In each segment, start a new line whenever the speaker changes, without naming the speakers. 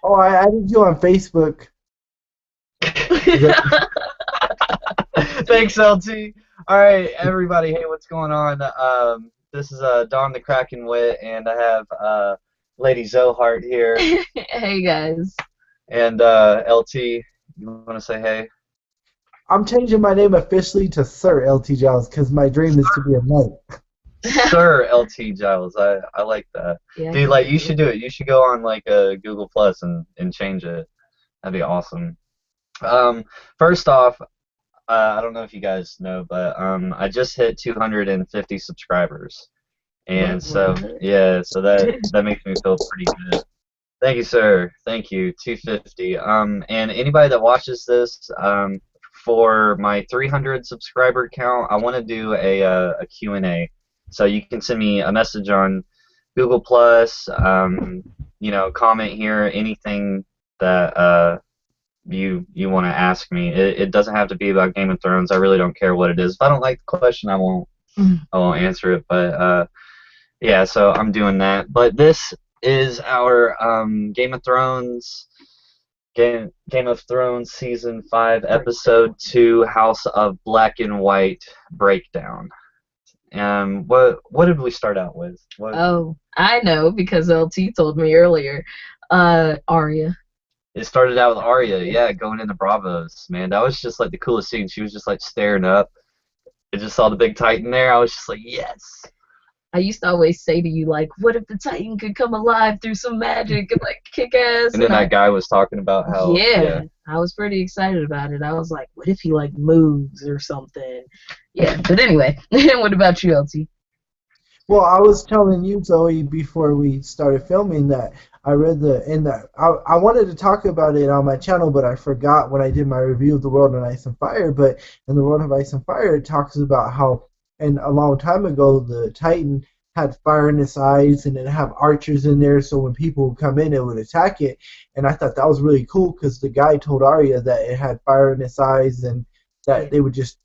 Oh, I added you on Facebook.
Thanks, LT. All right, everybody. Hey, what's going on? This is Don the Kraken Wit, and I have Lady ZoeHeart here,
Hey guys.
and LT. You want to say hey?
I'm changing my name officially to Sir LT Giles because my dream is to be a knight.
Sir LT Giles. I like that.
Yeah,
Dude, like you should do it. You should go on like Google Plus and change it. That'd be awesome. First off, I don't know if you guys know, but I just hit 250 subscribers, and so
what?
yeah, so that makes me feel pretty good. Thank you, sir. Thank you. 250. And anybody that watches this, for my 300 subscriber count, I want to do a Q&A. So you can send me a message on Google Plus. Comment here, anything that you want to ask me. It doesn't have to be about Game of Thrones. I really don't care what it is. If I don't like the question, I won't answer it. But yeah, so I'm doing that. But this is our Game of Thrones season 5 episode 2 House of Black and White breakdown. What did we start out with?
Oh, I know because LT told me earlier. Arya.
It started out with Arya, yeah, going into Bravos. Man, that was just like the coolest scene. She was just like staring up. I just saw the big Titan there. I was just like, yes.
I used to always say to you, like, what if the Titan could come alive through some magic and like kick ass?
And then that guy was talking about how
yeah, I was pretty excited about it. I was like, what if he like moves or something? Yeah, but anyway, what about you, LT?
Well, I was telling you, Zoe, before we started filming that I read I wanted to talk about it on my channel, but I forgot when I did my review of The World of Ice and Fire. But in The World of Ice and Fire, it talks about how, and a long time ago, the Titan had fire in its eyes, and it have archers in there, so when people would come in, it would attack it. And I thought that was really cool because the guy told Arya that it had fire in its eyes and that they would just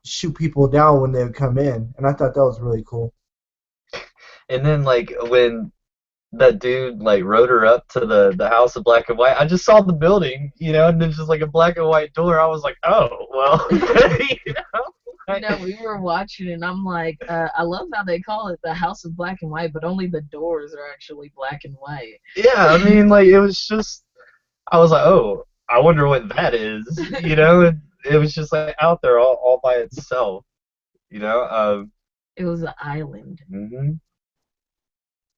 shoot people down when they would come in. And I thought that was really cool.
And then like when that dude like rode her up to the House of Black and White, I just saw the building, and there's just like a black and white door. I was like, oh well,
No, we were watching and I'm like, I love how they call it the House of Black and White, but only the doors are actually black and white.
Yeah, I mean, like it was just, I was like, oh, I wonder what that is, And it was just like out there all by itself,
It was an island.
Mhm.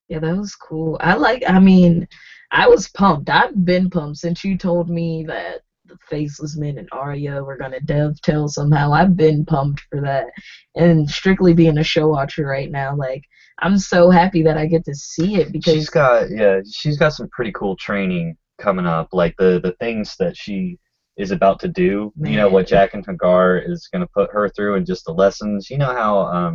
Yeah, that was cool. I mean, I was pumped. I've been pumped since you told me that the Faceless Men and Arya were gonna dovetail somehow. I've been pumped for that. And strictly being a show watcher right now, like I'm so happy that I get to see it because
she's got some pretty cool training coming up, like the things that she is about to do.
Man.
What Jack and Hagar is gonna put her through and just the lessons. You know how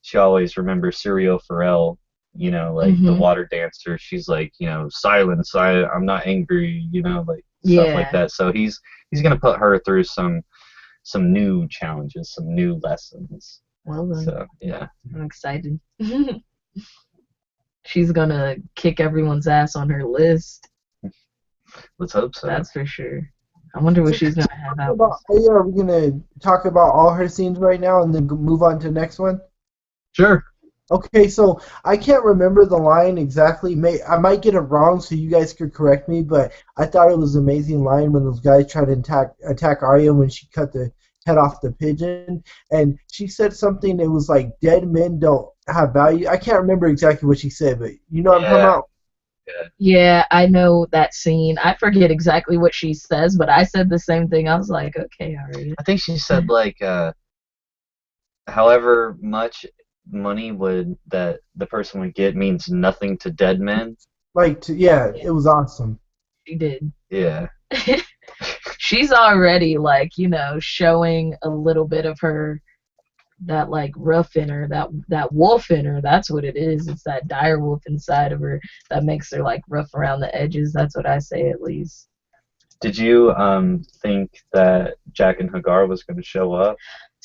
she always remembers Serial Pharrell, like the water dancer. She's like, silence, I'm not angry, like stuff like that. So he's gonna put her through some new challenges, some new lessons.
Well then.
So yeah.
I'm excited. She's gonna kick everyone's ass on her list.
Let's hope so.
That's for sure. I wonder what she's gonna have out.
Are we gonna talk about all her scenes right now and then move on to the next one?
Sure.
Okay, so I can't remember the line exactly. I might get it wrong, so you guys could correct me. But I thought it was an amazing line when those guys tried to attack Arya when she cut the head off the pigeon, and she said something. It was like dead men don't have value. I can't remember exactly what she said, but you know what I'm talking about.
Yeah, I know that scene. I forget exactly what she says, but I said the same thing. I was like, okay, Arya.
I think she said like, however much money that the person would get means nothing to dead men.
It was awesome.
She did.
Yeah.
She's already like, showing a little bit of her, that like rough in her, that wolf in her. That's what it is. It's that dire wolf inside of her that makes her like rough around the edges. That's what I say, at least.
Did you think that Jack and Hagar was going to show up?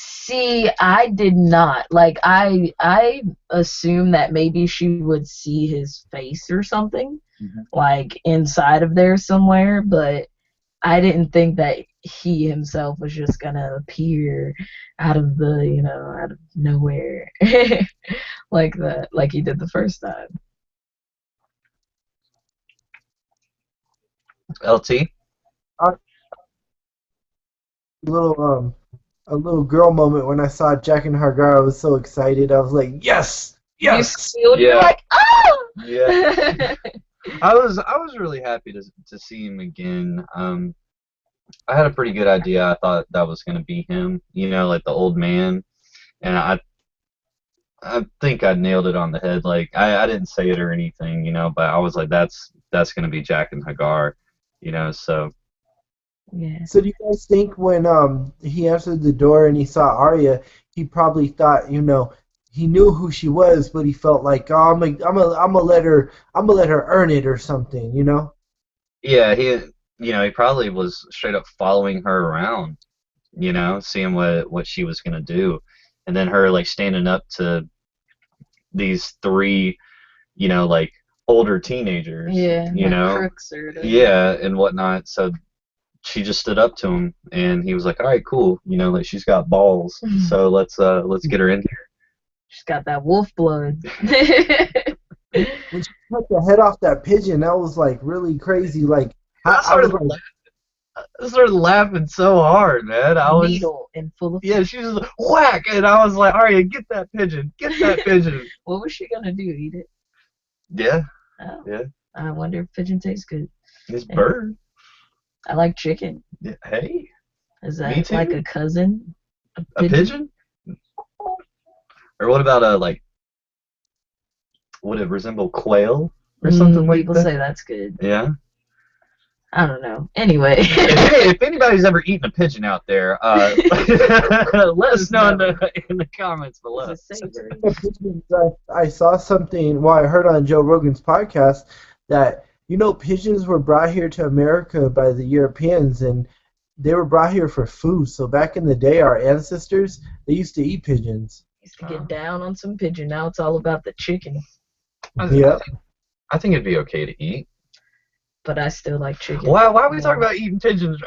See, I did not. Like, I assumed that maybe she would see his face or something. like inside of there somewhere, but I didn't think that he himself was just gonna appear out of out of nowhere like that, like he did the first time.
LT?
A little a little girl moment when I saw Jack and Hagar. I was so excited. I was like, yes,
You
yes.
squealed, you're
Yeah.
like, oh!
Yeah. I was really happy to see him again. I had a pretty good idea. I thought that was gonna be him, like the old man, and I think I nailed it on the head. Like I didn't say it or anything, but I was like, that's gonna be Jack and Hagar, So
Yeah.
So do you guys think when he answered the door and he saw Arya, he probably thought, he knew who she was, but he felt like, oh, I'm gonna let her earn it or something,
yeah, he probably was straight up following her around, seeing what she was gonna do, and then her like standing up to these three, like older teenagers,
Yeah, like crooks or whatever.
yeah, and whatnot. So she just stood up to him, and he was like, "All right, cool. Like she's got balls, so let's get her in here."
She's got that wolf blood.
When she cut the head off that pigeon, that was like really crazy. Like
I started laughing so hard, man.
Needle and full of.
Yeah, she was like, whack, and I was like, "Arya, get that pigeon, get that pigeon."
What was she gonna do? Eat it?
Yeah.
Oh.
Yeah.
I wonder if pigeon tastes good.
This bird.
I like chicken.
Yeah, hey.
Is that like a cousin?
A pigeon? Or what about like? Would it resemble quail or something like that?
People say that's good.
Yeah.
I don't know. Anyway.
if anybody's ever eaten a pigeon out there, let us know in the comments below.
I saw something, I heard on Joe Rogan's podcast that, pigeons were brought here to America by the Europeans, and they were brought here for food. So back in the day, our ancestors, they used to eat pigeons.
Used to get down on some pigeon. Now it's all about the chicken.
Yeah.
I think it'd be okay to eat.
But I still like chicken.
Why are we talking about eating pigeons?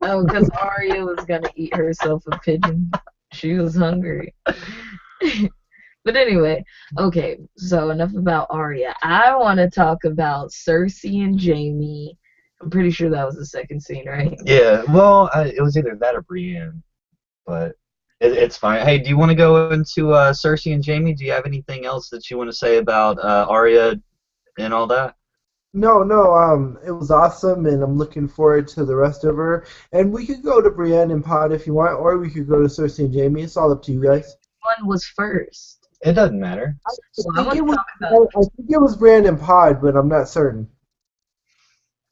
Oh, because Arya was going to eat herself a pigeon. She was hungry. But anyway, okay, so enough about Arya. I want to talk about Cersei and Jaime. I'm pretty sure that was the second scene, right?
Yeah, well, it was either that or Brienne, but it's fine. Hey, do you want to go into Cersei and Jaime? Do you have anything else that you want to say about Arya and all that?
No, it was awesome, and I'm looking forward to the rest of her. And we could go to Brienne and Pod if you want, or we could go to Cersei and Jaime. It's all up to you guys.
One was first.
It doesn't matter.
I think it was Brienne and Pod, but I'm not certain.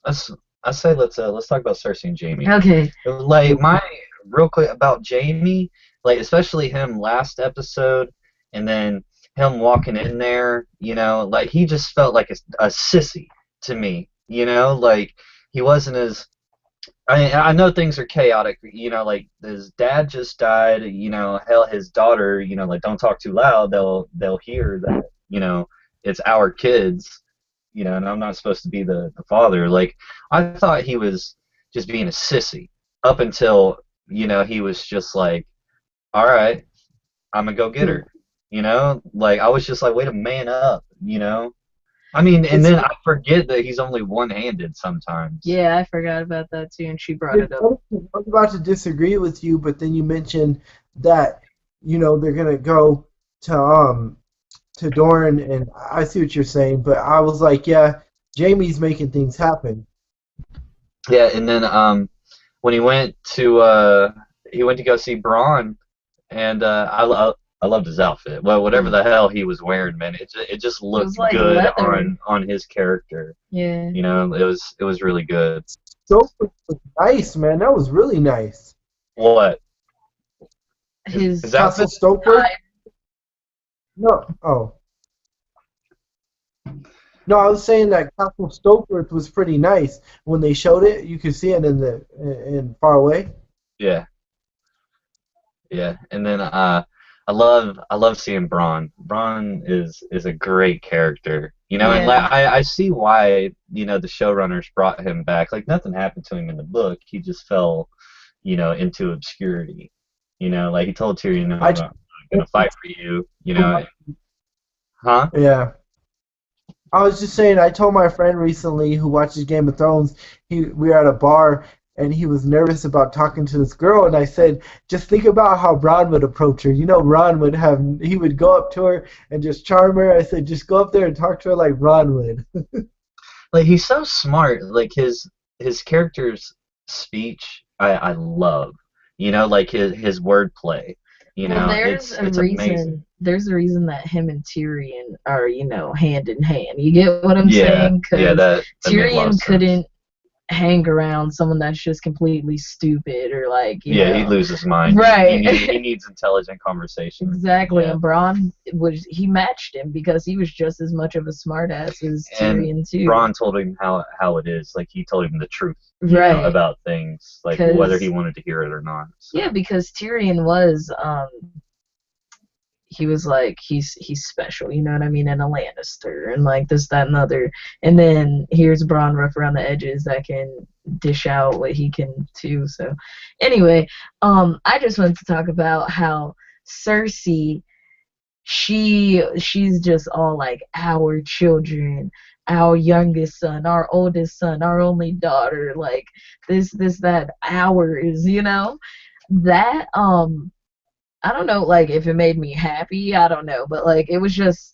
I say let's talk about Cersei and Jaime.
Okay.
Like real quick about Jaime, like especially him last episode, and then him walking in there, like he just felt like a sissy to me, like he wasn't as. I know things are chaotic, like his dad just died, hell, his daughter, like don't talk too loud, they'll hear that, it's our kids, and I'm not supposed to be the father. Like I thought he was just being a sissy up until, he was just like, all right, I'm gonna go get her, like I was just like, wait a man up, I mean, and then I forget that he's only one-handed sometimes.
Yeah, I forgot about that too, and she brought it up.
I was about to disagree with you, but then you mentioned that, they're gonna go to Dorne, and I see what you're saying, but I was like, yeah, Jaime's making things happen.
Yeah, and then when he went to go see Bronn, and I loved his outfit. Well, whatever the hell he was wearing, man, it just looked like good on his character.
Yeah.
It was really good.
Stoker was nice, man. That was really nice.
What?
His
Castle Stoker? No. Oh. No, I was saying that Castle Stoker was pretty nice. When they showed it, you could see it in far away.
Yeah. Yeah, and then I I love seeing Bronn. Bronn is a great character. You know, and
Yeah.
like I see why, you know, the showrunners brought him back. Like nothing happened to him in the book. He just fell, you know, into obscurity. You know, like he told Tyrion, no,
I
I'm
just,
not gonna fight for you, you know. Huh?
yeah. I was just saying, I told my friend recently who watches Game of Thrones, we were at a bar and he was nervous about talking to this girl, and I said, just think about how Bron would approach her. You know, he would go up to her and just charm her. I said, just go up there and talk to her like Bron would.
Like he's so smart. Like his character's speech, I love. You know, like his wordplay. You
Well,
know, it's amazing.
there's a reason that him and Tyrion are, you know, hand in hand. You get what I'm
Yeah,
saying?
yeah,
Because
that made a lot of
Tyrion
sense.
couldn't hang around someone that's just completely stupid or like, you
Yeah, he'd
know.
lose his mind.
Right.
He needs intelligent conversation.
Exactly.
Yeah,
And Bronn he matched him because he was just as much of a smartass as
and
Tyrion too.
Bronn told him how it is. Like he told him the truth, you know,
Right.
about things, like whether he
Because
wanted to hear it or not.
yeah,
So
because Tyrion was he was like he's special, you know what I mean, and a Lannister and like this, that, and other. And then here's Bronn rough around the edges that can dish out what he can too. So anyway, I just wanted to talk about how Cersei, she's just all like our children, our youngest son, our oldest son, our only daughter, like this that ours, you know, that I don't know, like if it made me happy, I don't know, but like it was just,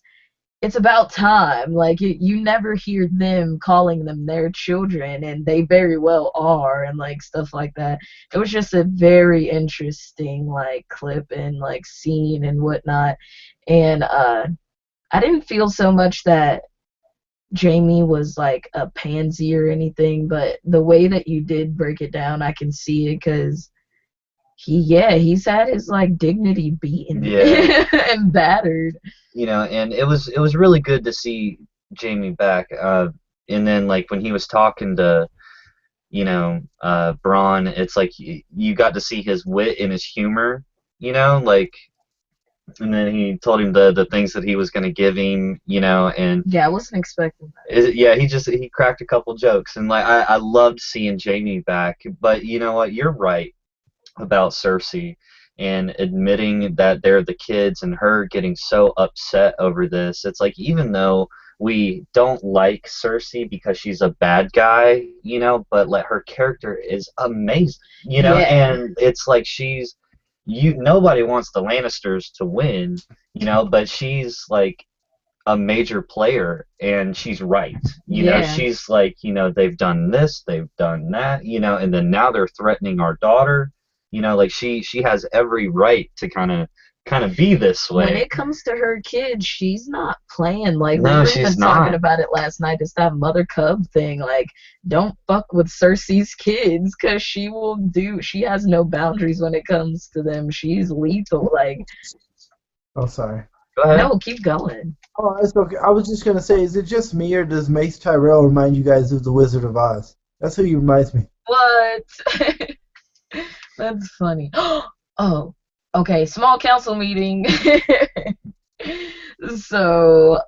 it's about time. Like you never hear them calling them their children, and they very well are, and like stuff like that. It was just a very interesting like clip and like scene and whatnot. And I didn't feel so much that Jamie was like a pansy or anything, but the way that you did break it down, I can see it because he's had his like dignity beaten
yeah,
and battered.
you know, and it was really good to see Jamie back. And then like when he was talking to, you know, Bronn, it's like you got to see his wit and his humor, you know, like, and then he told him the things that he was going to give him, you know, and
Yeah, I wasn't expecting
yeah, he cracked a couple jokes, and like I loved seeing Jamie back. But you know what, you're right about Cersei and admitting that they're the kids and her getting so upset over this. It's like even though we don't like Cersei because she's a bad guy, you know, but like her character is amazing, you know,
Yeah,
and it's like nobody wants the Lannisters to win, you know, but she's like a major player and she's right. You know,
yeah.
she's like, you know, they've done this, they've done that, you know, and then now they're threatening our daughter. You know, like she has every right to kind of be this
When
way.
it comes to her kids, she's not playing. Like we
No,
were even
she's
talking
not.
about it last night. It's that mother cub thing. Like, don't fuck with Cersei's kids, cause she has no boundaries when it comes to them. She's lethal. Like,
Oh, sorry.
Go ahead.
no, keep going.
Oh, it's okay. I was just gonna say, is it just me or does Mace Tyrell remind you guys of the Wizard of Oz? That's who he reminds me.
What? That's funny. Oh, okay. Small council meeting. So,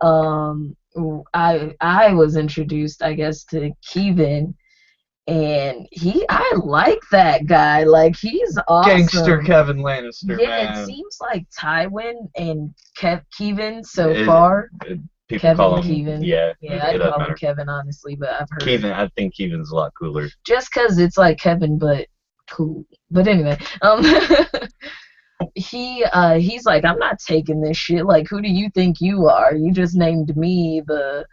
I was introduced, I guess, to Kevin, and I like that guy. Like he's
Gangster
awesome.
Kevin Lannister,
Yeah, it
man.
seems like Tywin and Kevin so
It,
far.
people
Kevin,
call him,
Kevin.
yeah,
Yeah,
it
I'd
doesn't
call him
matter.
Kevin honestly, but I've heard
Kevin, I think Kevin's a lot cooler.
just 'cause it's like Kevin, but cool. But anyway, he's like, I'm not taking this shit. Like, who do you think you are? You just named me the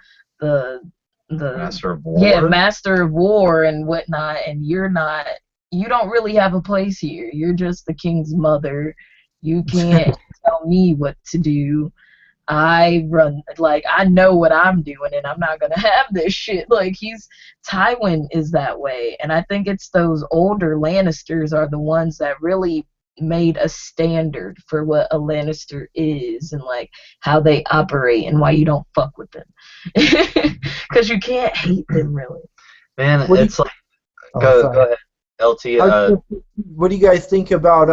Master of
yeah,
War.
master of war and whatnot, and you don't really have a place here. You're just the king's mother. You can't tell me what to do. I run, like, I know what I'm doing, and I'm not gonna have this shit. Like, Tywin is that way, and I think it's those older Lannisters are the ones that really made a standard for what a Lannister is and like how they operate and why you don't fuck with them, because you can't hate them really.
Man,
What do you?
it's like
Oh,
go
sorry.
ahead, LT.
What do you guys think about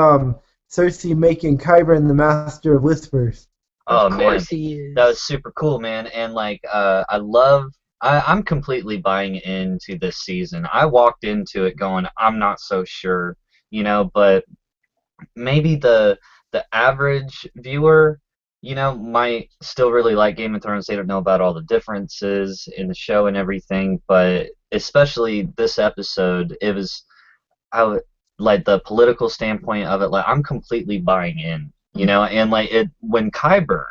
Cersei making Qyburn the Master of Whispers.
Oh
Of
man,
course he is.
that was super cool, man. And like, I'm completely buying into this season. I walked into it going, I'm not so sure, but maybe the average viewer, might still really like Game of Thrones. They don't know about all the differences in the show and everything, but especially this episode, it was I like the political standpoint of it. Like I'm completely buying in, and like it when Qyburn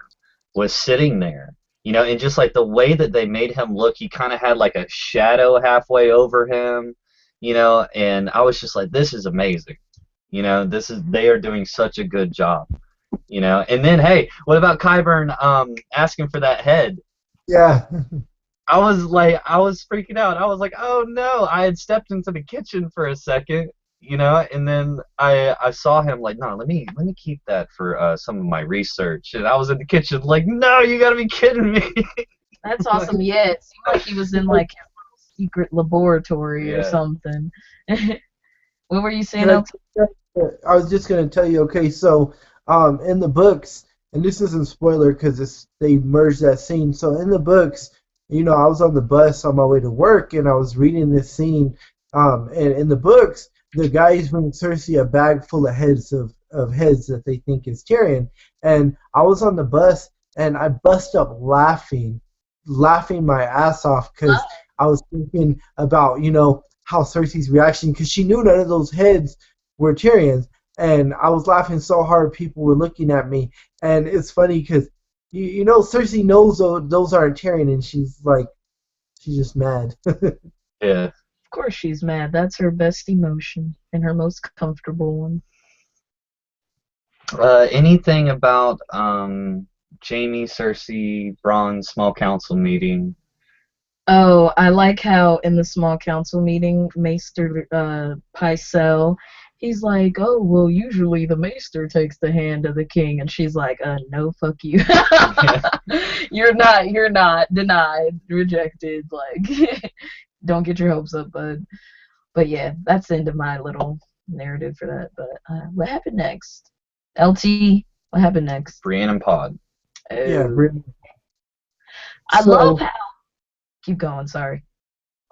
was sitting there, and just like the way that they made him look, he kind of had like a shadow halfway over him, and I was just like, this is amazing. They are doing such a good job. And then hey, what about Qyburn asking for that head?
Yeah.
I was freaking out. I was like, oh no, I had stepped into the kitchen for a second, and then I saw him like, no, let me keep that for some of my research. And I was in the kitchen like, no, you gotta be kidding me.
That's awesome. Yeah, it seemed like he was in like his little secret laboratory or
Yeah.
something. What were you saying,
Can I,
LT?
I was just gonna tell you. Okay, so in the books, and this isn't spoiler because they merged that scene. So in the books, I was on the bus on my way to work, and I was reading this scene. And in the books, the guys bring Cersei a bag full of heads that they think is Tyrion. And I was on the bus, and I bust up laughing my ass off because I was thinking about how Cersei's reaction, because she knew none of those heads were Tyrion's. And I was laughing so hard, people were looking at me. And it's funny because, Cersei knows those aren't Tyrion, and she's just mad.
Yeah.
Of course she's mad. That's her best emotion and her most comfortable one.
Anything about Jaime, Cersei, Bronn small council meeting?
Oh, I like how in the small council meeting, Maester Pycelle, he's like, oh, well, usually the Maester takes the hand of the king. And she's like, no, fuck you. You're not, denied, rejected. Like, don't get your hopes up, bud. But yeah, that's the end of my little narrative for that. But what happened next? LT, what happened next?
Brienne and Pod.
Yeah,
Oh,
really.
I
So,
love how. Keep going, sorry.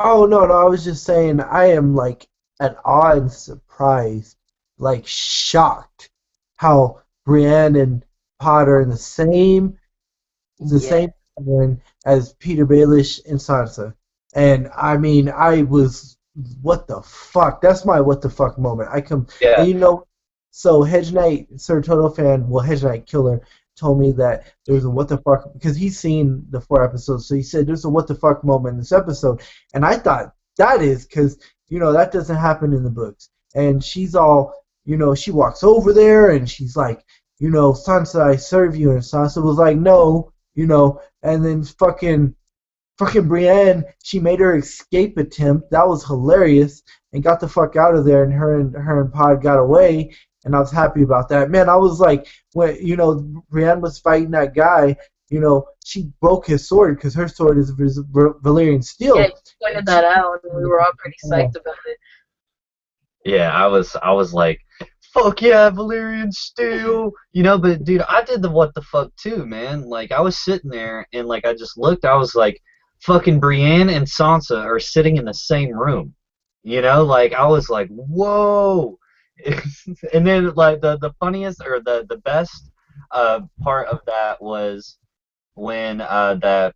oh no, I was just saying I am like at awe and surprised, like shocked how Brienne and Potter are in the
Yeah.
same pattern as Peter Baelish and Sansa. And I mean, I was, what the fuck? That's my what the fuck moment.
Yeah.
And so Hedge Knight, Sir Toto fan, well, Hedge Knight Killer, told me that there was a what the fuck, because he's seen the 4 episodes, so he said there's a what the fuck moment in this episode. And I thought that is because, that doesn't happen in the books. And she's all, she walks over there and she's like, Sansa, I serve you. And Sansa was like, no, and then fucking Brienne, she made her escape attempt. That was hilarious, and got the fuck out of there. And her and Pod got away, and I was happy about that. Man, I was like, when Brienne was fighting that guy, she broke his sword because her sword is Valyrian steel.
Yeah, you pointed that out, and we were all pretty psyched about it.
Yeah, I was like, fuck yeah, Valyrian steel. But dude, I did the what the fuck too, man. Like I was sitting there and like I just looked, I was like, fucking Brienne and Sansa are sitting in the same room. Like I was like, whoa. And then like the funniest or the best part of that was when that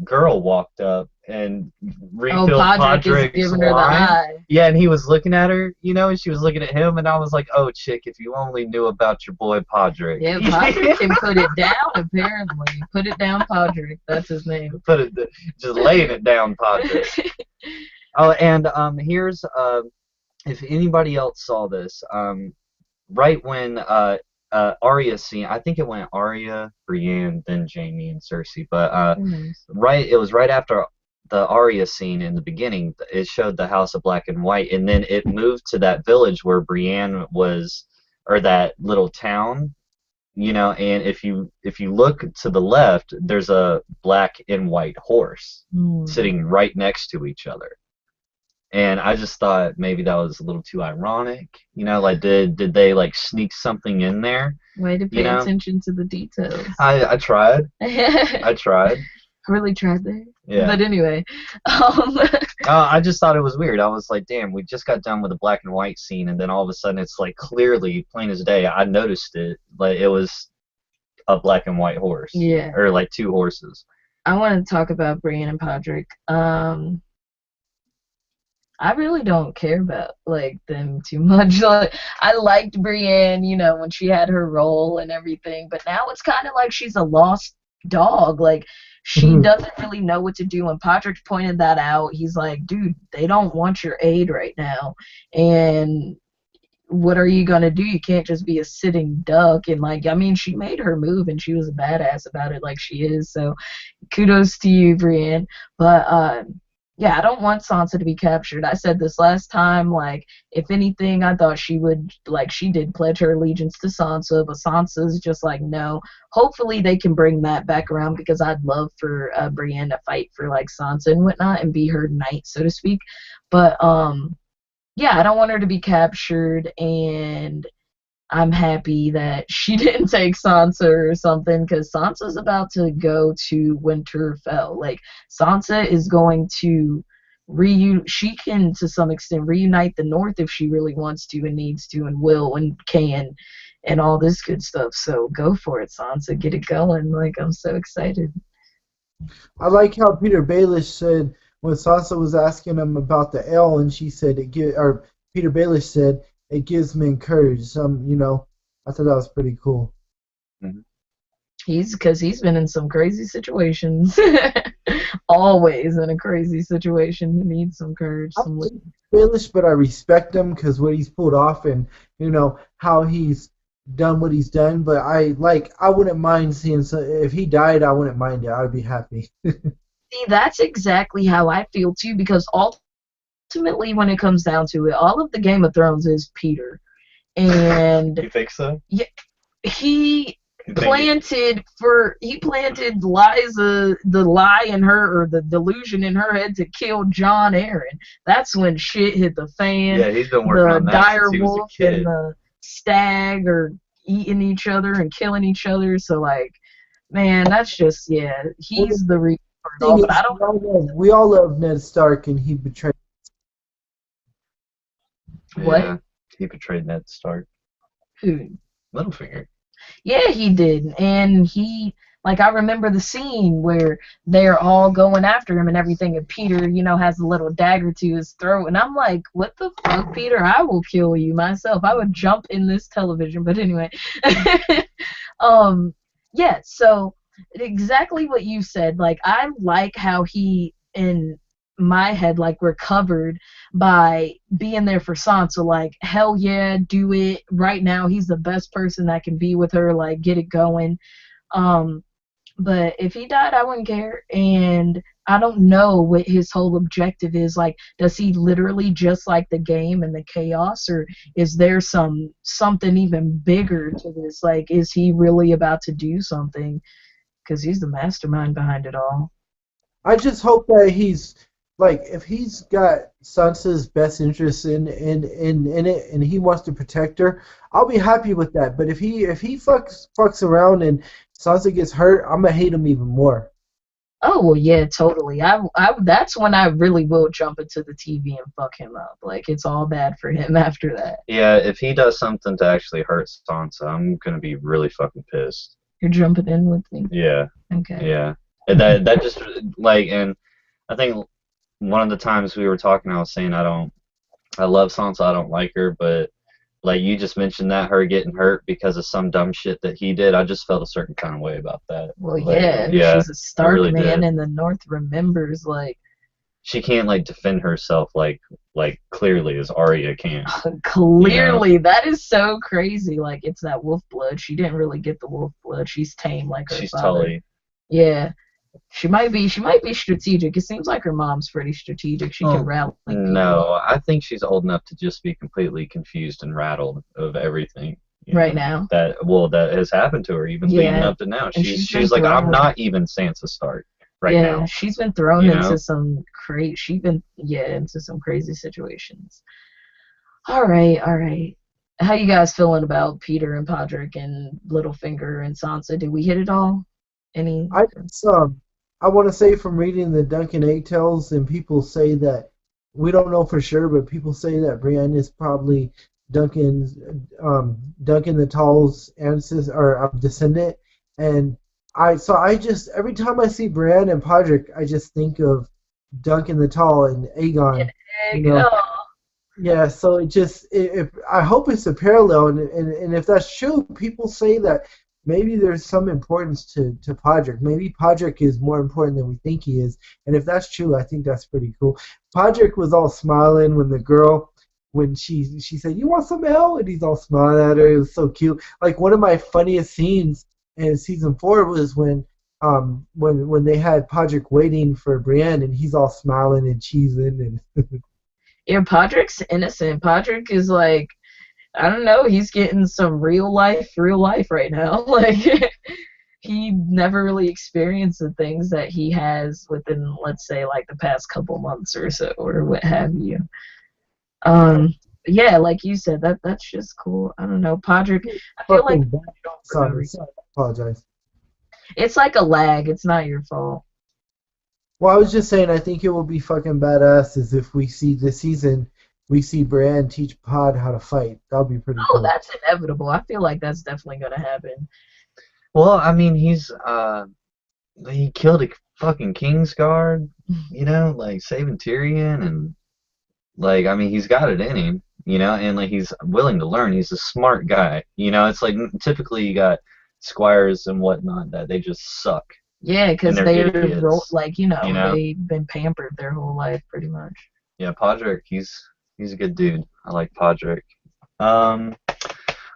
girl walked up and refilled
Podrick is
Podrick's
giving her the
wine.
eye.
Yeah, and he was looking at her, and she was looking at him, and I was like, oh, chick, if you only knew about your boy Podrick.
Yeah, Podrick can put it down, apparently. Put it down, Podrick. That's his name.
Just laying it down, Podrick. Oh, and here's, if anybody else saw this, right when Arya scene, I think it went Arya, Brienne, then Jaime and Cersei, but it was right after the Arya scene in the beginning. It showed the House of Black and White, and then it moved to that village where Brienne was, or that little town, and if you look to the left, there's a black and white horse sitting right next to each other. And I just thought maybe that was a little too ironic. You know, like did they like sneak something in there?
Way to
You
pay
know,
attention to the details.
I tried.
I
I tried.
really tried there.
Yeah.
But anyway, um,
I just thought it was weird. I was like, damn, we just got done with a black and white scene, and then all of a sudden it's like clearly plain as day. I noticed it. Like it was a black and white horse.
Yeah.
Or like two horses.
I want to talk about Brienne and Podrick. I really don't care about like them too much. Like I liked Brienne, you know, when she had her role and everything, but now it's kind of like she's a lost dog. Like she doesn't really know what to do. And Podrick pointed that out. He's like, dude, they don't want your aid right now, and what are you gonna do? You can't just be a sitting duck. And like, I mean, she made her move and she was a badass about it, like she is. So kudos to you, Brienne. But yeah, I don't want Sansa to be captured. I said this last time, like, if anything, I thought she would, like, she did pledge her allegiance to Sansa, but Sansa's just like, no. Hopefully they can bring that back around, because I'd love for Brienne to fight for, like, Sansa and whatnot and be her knight, so to speak. But, yeah, I don't want her to be captured, and I'm happy that she didn't take Sansa or something, because Sansa's about to go to Winterfell. Like, Sansa is going to she can, to some extent, reunite the North if she really wants to and needs to and will and can and all this good stuff. So go for it, Sansa. Get it going. Like, I'm so excited.
I like how Peter Baelish said when Sansa was asking him about the ale, and she said or Peter Baelish said it gives men courage. You know, I thought that was pretty cool.
Mm-hmm.
Because he's been in some crazy situations. Always in a crazy situation. He needs some courage.
I'm Baelish, but I respect him because what he's pulled off and, you know, how he's done what he's done. But I wouldn't mind seeing, if he died, I wouldn't mind it. I'd be happy.
See, that's exactly how I feel too, because ultimately, when it comes down to it, all of the Game of Thrones is Peter. And
you think so?
Yeah, he planted Liza the lie in her, or the delusion in her head, to kill Jon Arryn. That's when shit hit the fan.
Yeah, he's been working on that since he was a kid.
And the stag are eating each other and killing each other. So like, man, that's just, yeah, he's the reason for it all. But I don't.
We all love Ned Stark, and he betrayed.
What?
Yeah, he betrayed Ned Stark.
Who?
Littlefinger.
Yeah, he did. And he, like, I remember the scene where they're all going after him and everything, and Peter, you know, has a little dagger to his throat, and I'm like, what the fuck, Peter? I will kill you myself. I would jump in this television. But anyway. Yeah, so exactly what you said. Like, I like how he, in my head, like, recovered by being there for Sansa. Like, hell yeah, do it right now. He's the best person that can be with her. Like, get it going. But if he died, I wouldn't care. And I don't know what his whole objective is. Like, does he literally just like the game and the chaos, or is there something even bigger to this? Like, is he really about to do something? Because he's the mastermind behind it all.
I just hope that he's, like, if he's got Sansa's best interest in it, and he wants to protect her, I'll be happy with that. But if he fucks around and Sansa gets hurt, I'm gonna hate him even more.
Oh well, yeah, totally. I that's when I really will jump into the TV and fuck him up. Like, it's all bad for him after that.
Yeah, if he does something to actually hurt Sansa, I'm gonna be really fucking pissed.
You're jumping in with me?
Yeah.
Okay.
Yeah. And that just, like, and I think one of the times we were talking, I was saying I love Sansa, I don't like her, but like you just mentioned that, her getting hurt because of some dumb shit that he did, I just felt a certain kind of way about that.
Well,
like,
yeah, she's a Stark
really
man,
did.
and the North remembers, like,
she can't, like, defend herself like clearly as Arya can.
Clearly, you know? That is so crazy. Like, it's that wolf blood. She didn't really get the wolf blood. She's tame like her
She's
father.
Tully.
Yeah. She might be strategic. It seems like her mom's pretty strategic. She can rally people.
No, I think she's old enough to just be completely confused and rattled of everything.
Right now?
That has happened to her, even leading up to now. She's like, I'm not even Sansa Stark. right
Yeah,
now.
she's been thrown
You
into
know?
some into some crazy situations. All right, all right. How you guys feeling about Peter and Podrick and Littlefinger and Sansa? Did we hit it all? Any?
I just, I want to say from reading the Duncan Egg Tales, and people say that we don't know for sure, but people say that Brienne is probably Duncan's Duncan the Tall's ancestor or descendant, and I just every time I see Brienne and Podrick, I just think of Duncan the Tall and
An
Aegon, you
egg?
know.
Oh,
Yeah, so it just if I hope it's a parallel, and if that's true, people say that maybe there's some importance to Podrick. Maybe Podrick is more important than we think he is, and if that's true, I think that's pretty cool. Podrick was all smiling when the girl when she said, "You want some L?" and he's all smiling at her. It was so cute. Like one of my funniest scenes in season 4 was when they had Podrick waiting for Brienne, and he's all smiling and cheesing and.
yeah, Podrick's innocent. Podrick is like, I don't know, he's getting some real life right now. Like, he never really experienced the things that he has within, let's say, like the past couple months or so, or what have you. Yeah, like you said, that's just cool. I don't know, Podrick. I feel like
Fucking bad.
for no
Sorry,
reason.
sorry, I apologize.
It's like a lag. It's not your fault.
Well, I was just saying, I think it will be fucking badass is if we see this season, we see Bran teach Pod how to fight. That'll be pretty
Oh,
cool.
that's inevitable. I feel like that's definitely gonna happen.
Well, I mean, he killed a fucking Kingsguard, like saving Tyrion, and like I mean, he's got it in him, and like he's willing to learn. He's a smart guy, It's like typically you got squires and whatnot that they just suck
Yeah,
and
because
they're idiots,
like,
you know.
they've been pampered their whole life pretty much.
Yeah, Podrick, he's a good dude. I like Podrick. Um,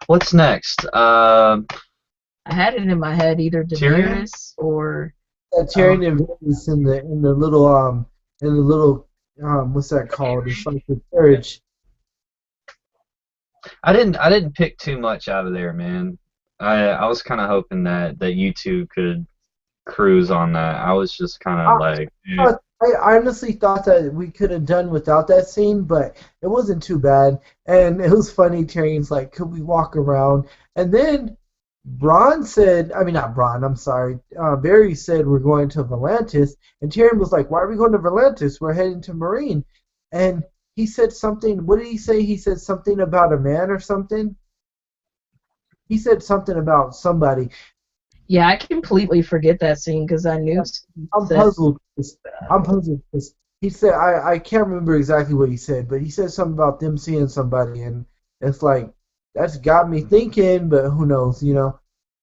what's next?
I had it in my head either
Tyrion?
Daenerys or um
Tyrion and Varys in the little what's that called? It's like the carriage.
I didn't pick too much out of there, man. I was kind of hoping that you two could cruise on that. I was just kind of
I,
like,
I honestly thought that we could have done without that scene, but it wasn't too bad. And it was funny. Tyrion's like, "Could we walk around?" And then Bronn said, I mean, not Bronn, I'm sorry. Barry said, "We're going to Volantis." And Tyrion was like, "Why are we going to Volantis? We're heading to Marine." And he said something, what did he say? He said something about a man or something. He said something about somebody.
yeah, I completely forget that scene because I knew he
I'm
said
puzzled. I'm puzzled because he said, I can't remember exactly what he said, but he said something about them seeing somebody. And it's like, that's got me thinking, but who knows, you know?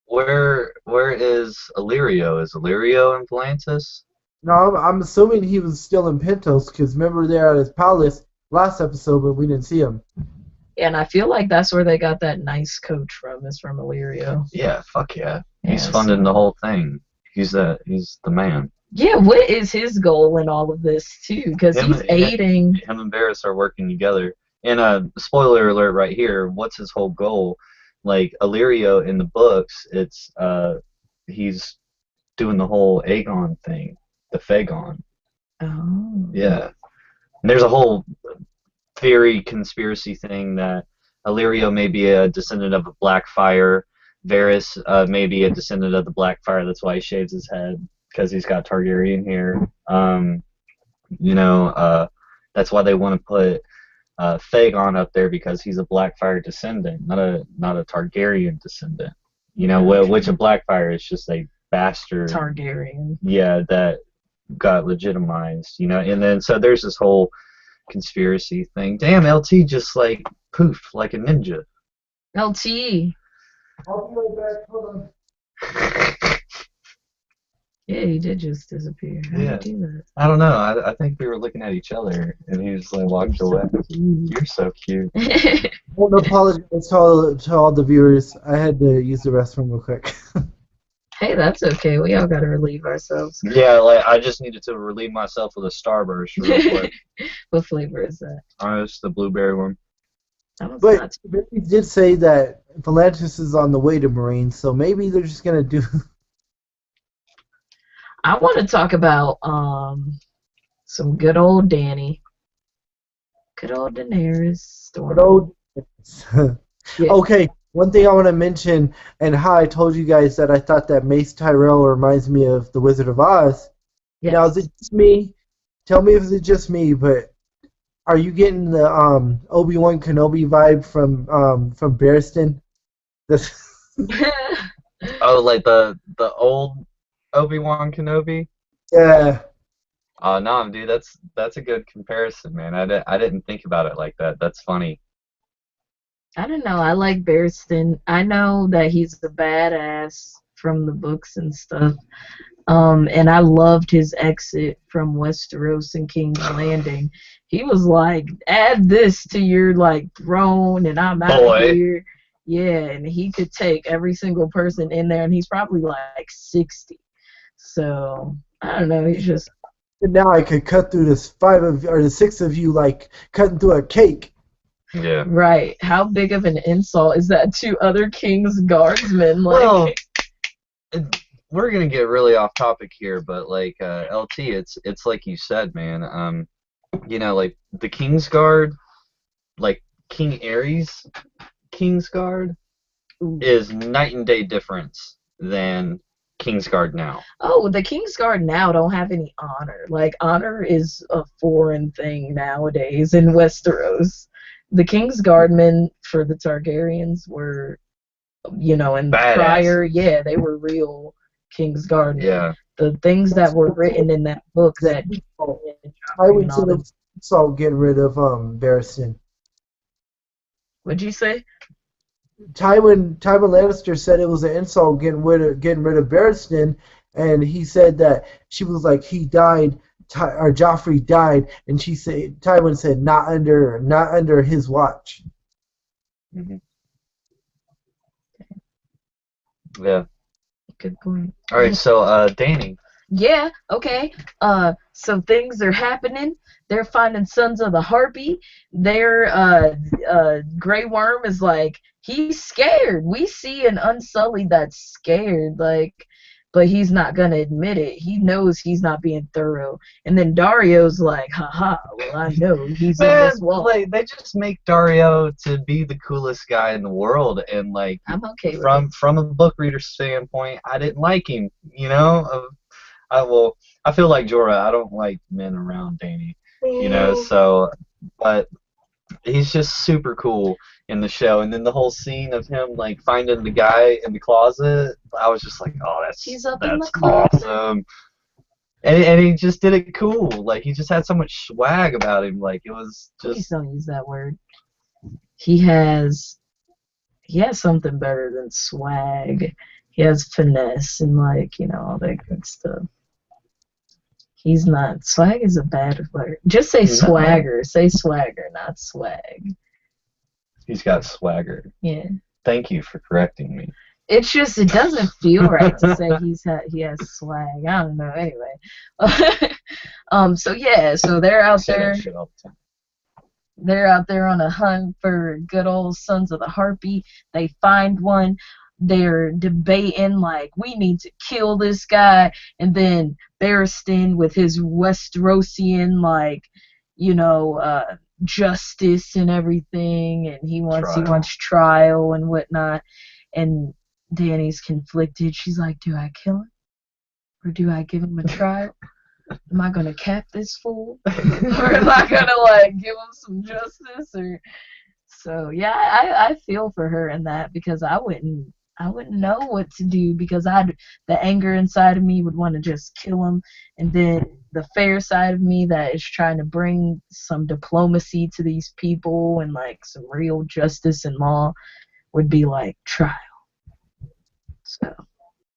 where is Illyrio? Is Illyrio in Volantis?
No, I'm assuming he was still in Pentos because remember they're at his palace last episode, but we didn't see him.
yeah, and I feel like that's where they got that nice coach from, is from Illyrio.
Yeah, fuck yeah. He's
Yeah,
funding
so
the whole thing. He's the man.
yeah, what is his goal in all of this too? Because
Him,
he's aiding.
him and Varys are working together. And spoiler alert right here, what's his whole goal? Like Illyrio in the books, it's he's doing the whole Aegon thing, the Fagon.
Oh.
Yeah. And there's a whole theory conspiracy thing that Illyrio may be a descendant of a Blackfire. Varys may be a descendant of the Blackfire. That's why he shaves his head because he's got Targaryen hair. You know, that's why they want to put Fagon up there because he's a Blackfire descendant, not a Targaryen descendant. You know, which a Blackfire is just a bastard.
Targaryen.
Yeah, that got legitimized. You know, and then so there's this whole conspiracy thing. Damn, LT just like poofed like a ninja.
LT.
I'll be right back. Hold on.
Yeah, he did just disappear. How
Yeah.
did he do that?
I don't know. I think we were looking at each other, and he just like walked away. You're so cute.
I want to apologize to all the viewers. I had to use the restroom real quick.
Hey, that's okay. We all gotta relieve ourselves.
Yeah, like I just needed to relieve myself with a Starburst real quick.
What flavor is that?
It's the blueberry one.
But Barry did say that Volantis is on the way to Marine, so maybe they're just gonna do.
I want to talk about some good old Dany, good old Daenerys
Good
Storm.
old.
Yeah.
Okay, one thing I want to mention, and how I told you guys that I thought that Mace Tyrell reminds me of the Wizard of Oz. Now, is
Yes.
it just me? Tell me if it's just me, but are you getting the Obi-Wan Kenobi vibe from Barristan? That's
Oh, like the old Obi-Wan Kenobi?
yeah.
Oh no, dude, that's a good comparison, man. I didn't think about it like that. That's funny.
I don't know. I like Barristan. I know that he's a badass from the books and stuff. And I loved his exit from Westeros and King's Landing. He was like, add this to your like throne and I'm out of
Boy.
here. Yeah, and he could take every single person in there and he's probably like 60. So I don't know, he's just
And now I could cut through this five of or the six of you like cutting through a cake.
Yeah.
right. How big of an insult is that to other King's guardsmen? Like
Well, we're gonna get really off topic here, but like LT, it's like you said, man. Like the Kingsguard, like King Ares Kingsguard is night and day difference than Kingsguard now.
oh, the Kingsguard now don't have any honor. Like honor is a foreign thing nowadays in Westeros. The Kingsguardmen for the Targaryens were, and
Badass.
prior, yeah, they were real Kingsguardmen.
Yeah.
The things that were written in that book
The
that
insult. I
Joffrey
would
and
say
all
the
them.
insult getting rid of Barristan.
What'd you say?
Tywin Lannister said it was an insult getting rid of Barristan, and he said that she was like he died, or Joffrey died, and Tywin said not under his watch.
Hmm. Yeah.
Good point.
All right. So, Danny.
Yeah, okay. So things are happening. They're finding Sons of the Harpy. Their Grey Worm is like he's scared. We see an Unsullied that's scared, like, but he's not gonna admit it. He knows he's not being thorough. And then Dario's like, haha, well I know he's in
Man,
this wall.
like they just make Dario to be the coolest guy in the world, and like
I'm okay with
from a book reader standpoint, I didn't like him. I feel like Jorah. I don't like men around Danny.
it.
So, but he's just super cool in the show, and then the whole scene of him like finding the guy in the closet, I was just like, oh,
He's up in
that's
the closet.
awesome. And he just did it cool. Like he just had so much swag about him. Like it was
Please
just
don't use that word. He has something better than swag. He has finesse and all that good stuff. He's not swag is a bad word. Just say
No.
swagger. Say swagger, not swag.
he's got swagger.
Yeah.
Thank you for correcting me.
It's just it doesn't feel right to say he has swag. I don't know. Anyway. So they're
I
out
say that
there.
shit all the time.
They're out there on a hunt for good old Sons of the Harpy. They find one. They're debating like we need to kill this guy, and then Barristan with his Westerosian justice and everything, and he wants trial and whatnot. And Danny's conflicted. She's like, do I kill him or do I give him a trial? Am I gonna cap this fool, or am I gonna give him some justice? Or so yeah, I feel for her in that because I wouldn't know what to do because the anger inside of me would want to just kill him, and then the fair side of me that is trying to bring some diplomacy to these people and some real justice and law would be like trial. So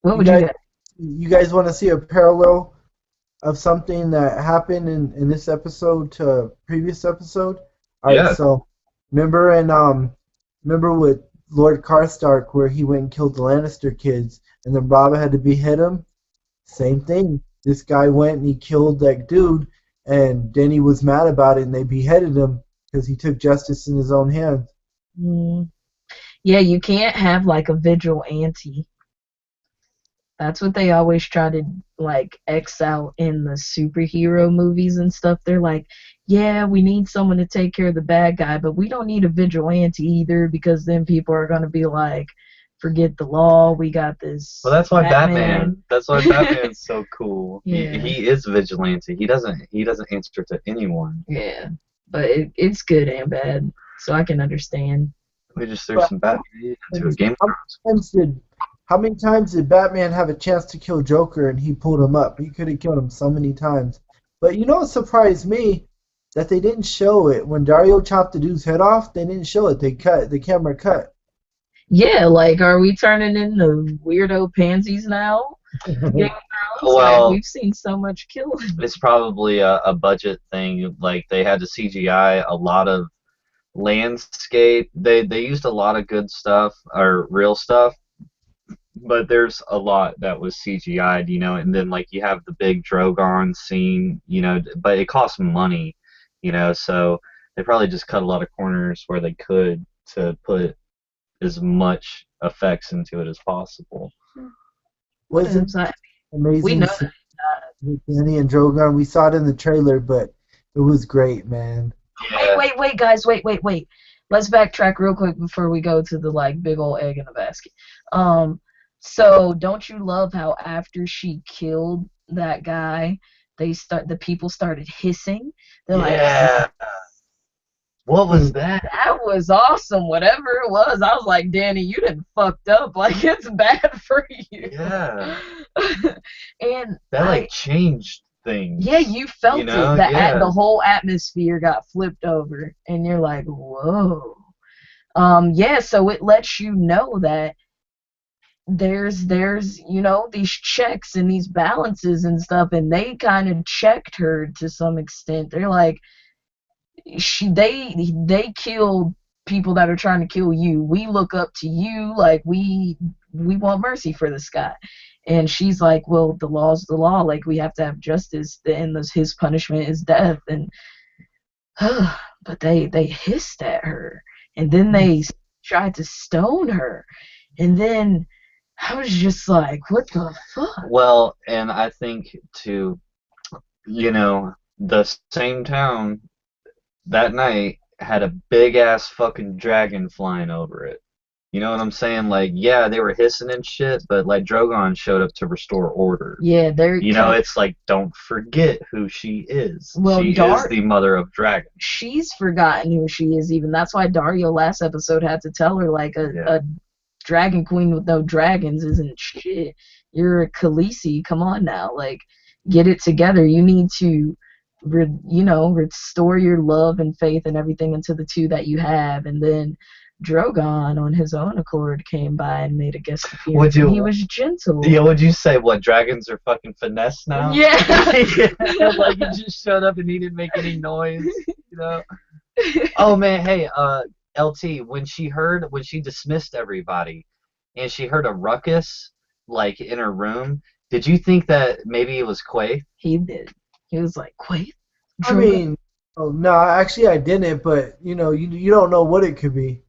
what would you guys?
You guys want to see a parallel of something that happened in this episode to a previous episode? All right,
Yeah.
so remember with Lord Karstark where he went and killed the Lannister kids and then Robert had to behead him? Same thing. This guy went and he killed that dude and then he was mad about it and they beheaded him because he took justice in his own hands.
Yeah, you can't have a vigilante. That's what they always try to like X out in the superhero movies and stuff. They're like, yeah, we need someone to take care of the bad guy, but we don't need a vigilante either because then people are gonna be like, forget the law. We got
Well,
this
that's why
Batman.
That's why Batman's so cool.
Yeah,
He is vigilante. He doesn't answer to anyone.
yeah, but it's good and bad, so I can understand.
We just threw
But
some Batman into a Game of
how
Thrones.
many times did how many times did Batman have a chance to kill Joker and he pulled him up? He could have killed him so many times. But you know what surprised me? That they didn't show it. When Dario chopped the dude's head off, they didn't show it. They cut. The camera cut.
Yeah, like, are we turning into weirdo pansies now? Game of Thrones, like
Well,
we've seen so much killing.
it's probably a budget thing. Like they had to CGI a lot of landscape. They used a lot of good stuff or real stuff, but there's a lot that was CGI'd, and then like you have the big Drogon scene, but it costs money, so they probably just cut a lot of corners where they could to put as much effects into it as possible.
Wasn't
Like, we
amazing
know
scene with Danny and Drogon? We saw it in the trailer, but it was great, man.
Yeah.
Wait, guys, wait. Let's backtrack real quick before we go to the like big old egg in the basket. So don't you love how after she killed that guy, the people started hissing? They're like,
Yeah. What was that?
that was awesome. Whatever it was, I was like, Danny, you done fucked up. Like it's bad for you.
Yeah.
And
That like changed things.
yeah, you felt it.
Yeah.
The whole atmosphere got flipped over, and you're like, whoa. Yeah, so it lets you know that there's these checks and these balances and stuff, and they kind of checked her to some extent. They're like, they killed people that are trying to kill you. We look up to you, like we want mercy for this guy. And she's like, well, the law's the law. Like we have to have justice, and his punishment is death. And but they hissed at her, and then they tried to stone her, and then I was just like, what the fuck?
Well, and I think too, the same town that night had a big ass fucking dragon flying over it. You know what I'm saying? Like, yeah, they were hissing and shit, but like Drogon showed up to restore order.
Yeah,
It's like, don't forget who she is.
Well,
she is the mother of dragons.
She's forgotten who she is. Even that's why Dario last episode had to tell her like a dragon queen with no dragons isn't shit. You're a Khaleesi. Come on now, like get it together. You need to, restore your love and faith and everything into the two that you have. And then Drogon, on his own accord, came by and made a guest appearance. He was gentle.
Yeah, would you say what dragons are fucking finesse now?
Yeah.
Like he just showed up and he didn't make any noise. Oh man, hey, LT, when she dismissed everybody and she heard a ruckus like in her room, did you think that maybe it was Quaithe?
He did. He was like, Quaithe?
I mean, no, actually I didn't, but you don't know what it could be.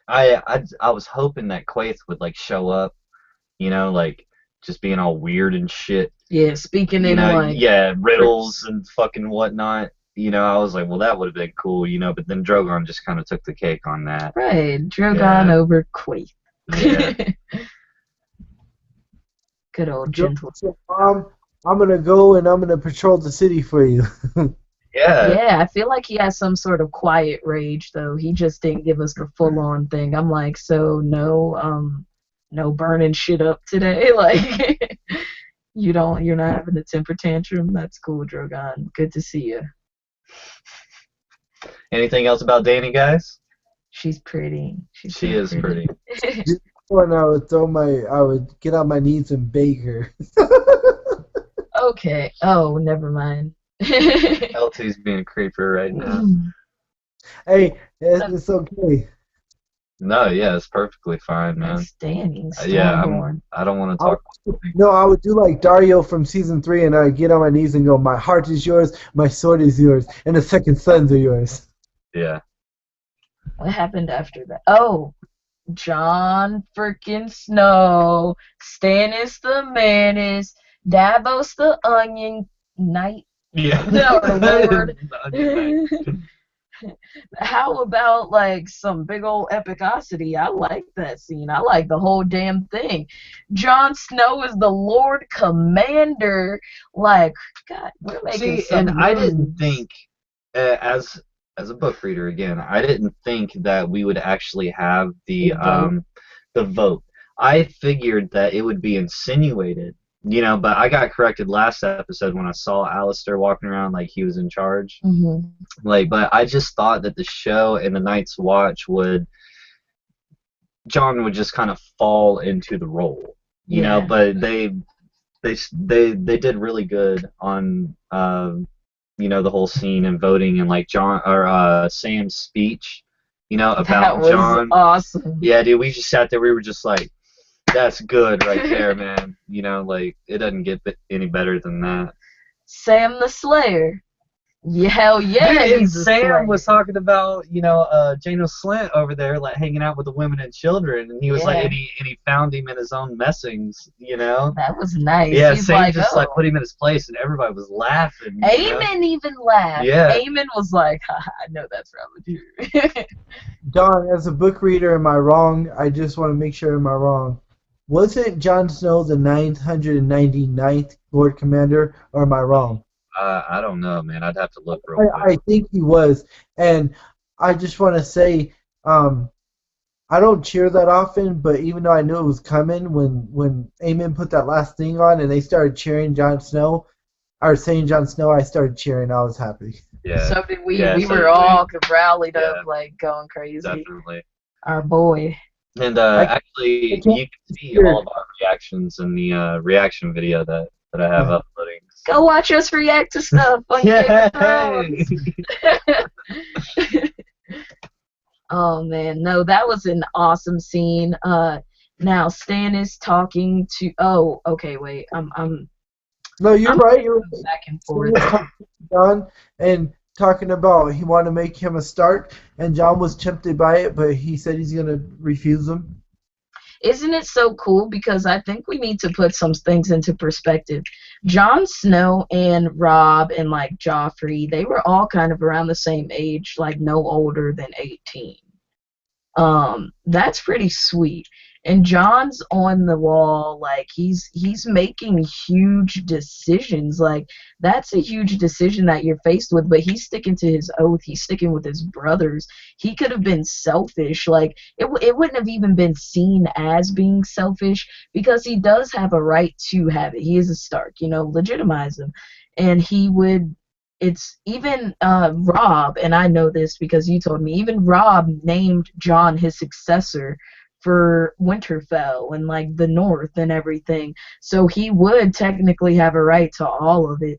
I was hoping that Quaithe would like show up, like just being all weird and shit.
Yeah, speaking in like
riddles and fucking whatnot. I was like, well, that would have been cool, but then Drogon just kind of took the cake on that.
Right, Drogon over Quaithe.
Yeah.
Good old gentle.
I'm gonna go and I'm gonna patrol the city for you.
Yeah.
Yeah, I feel like he has some sort of quiet rage though. He just didn't give us the full on thing. I'm like, so no burning shit up today. Like you're not having a temper tantrum. That's cool, Drogon. Good to see you.
Anything else about Dany, guys?
She's pretty.
She is pretty.
When I would get on my knees and beg her.
Okay. Oh, never mind.
LT's being a creeper right now.
Hey, it's okay.
No, yeah, it's perfectly fine, man.
That's Dany.
I don't want to talk.
No, I would do like Dario from season 3, and I'd get on my knees and go, "My heart is yours, my sword is yours, and the second sons are yours."
Yeah.
What happened after that? Oh, Jon freaking Snow, Stannis the Menace, Davos the Onion Knight,
Yeah.
or Lord.
Onion Knight.
How about like some big old epicosity? I like that scene. I like the whole damn thing. Jon Snow is the Lord Commander. Like, God, we're making
See,
some
and I didn't
moves.
think, as a book reader again, I didn't think that we would actually have
Vote.
the vote. I figured that it would be insinuated, but I got corrected last episode when I saw Alistair walking around like he was in charge.
Mm-hmm.
Like, but I just thought that the show and the Night's Watch John would just kind of fall into the role,
Yeah.
but they did really good on the whole scene and voting and like John or Sam's speech,
That
about
was
John.
awesome.
Yeah, dude, we just sat there. We were just like, that's good right there, man. Like it doesn't get any better than that.
Sam the Slayer. Yeah, hell yeah,
Dude, and
he's a Slayer.
Sam was talking about, Jano Slint over there, like hanging out with the women and children, and he was like,
Yeah.
and he found him in his own messings.
That was nice.
Yeah,
He's
Sam
like,
just
oh.
like put him in his place, and everybody was laughing.
Eamon even laughed.
Yeah.
Eamon was like, haha, I know that's probably true.
Don, as a book reader, am I wrong? I just want to make sure, am I wrong? Wasn't Jon Snow the 999th Lord Commander, or am I wrong?
I don't know, man. I'd have to look real quick.
I think he was. And I just want to say, I don't cheer that often, but even though I knew it was coming, when Eamon put that last thing on and they started cheering Jon Snow, or saying Jon Snow, I started cheering. I was happy.
Yeah.
So did we.
Yeah,
We
so
were
did
all rallied
Yeah.
up, like going crazy.
Definitely.
Our boy.
And
I
actually,
can't
you can see
hear.
all of our reactions in the reaction video that I have uploading.
Go watch us react to stuff on Game of Thrones. Oh man, no, that was an awesome scene. Now Stannis talking to. Oh, okay, wait.
No, you're
I'm
right. You're
back and forth.
John and talking about he wanted to make him a Stark, and John was tempted by it, but he said he's gonna refuse him.
Isn't it so cool? Because I think we need to put some things into perspective. Jon Snow and Robb and like Joffrey, they were all kind of around the same age, like no older than 18. That's pretty sweet. And John's on the wall, like he's making huge decisions. Like that's a huge decision that you're faced with, but he's sticking to his oath. He's sticking with his brothers. He could have been selfish. Like it wouldn't have even been seen as being selfish because he does have a right to have it. He is a Stark, legitimize him. And he would it's even Robb, and I know this because you told me, even Robb named Jon his successor for Winterfell and like the North and everything. So he would technically have a right to all of it.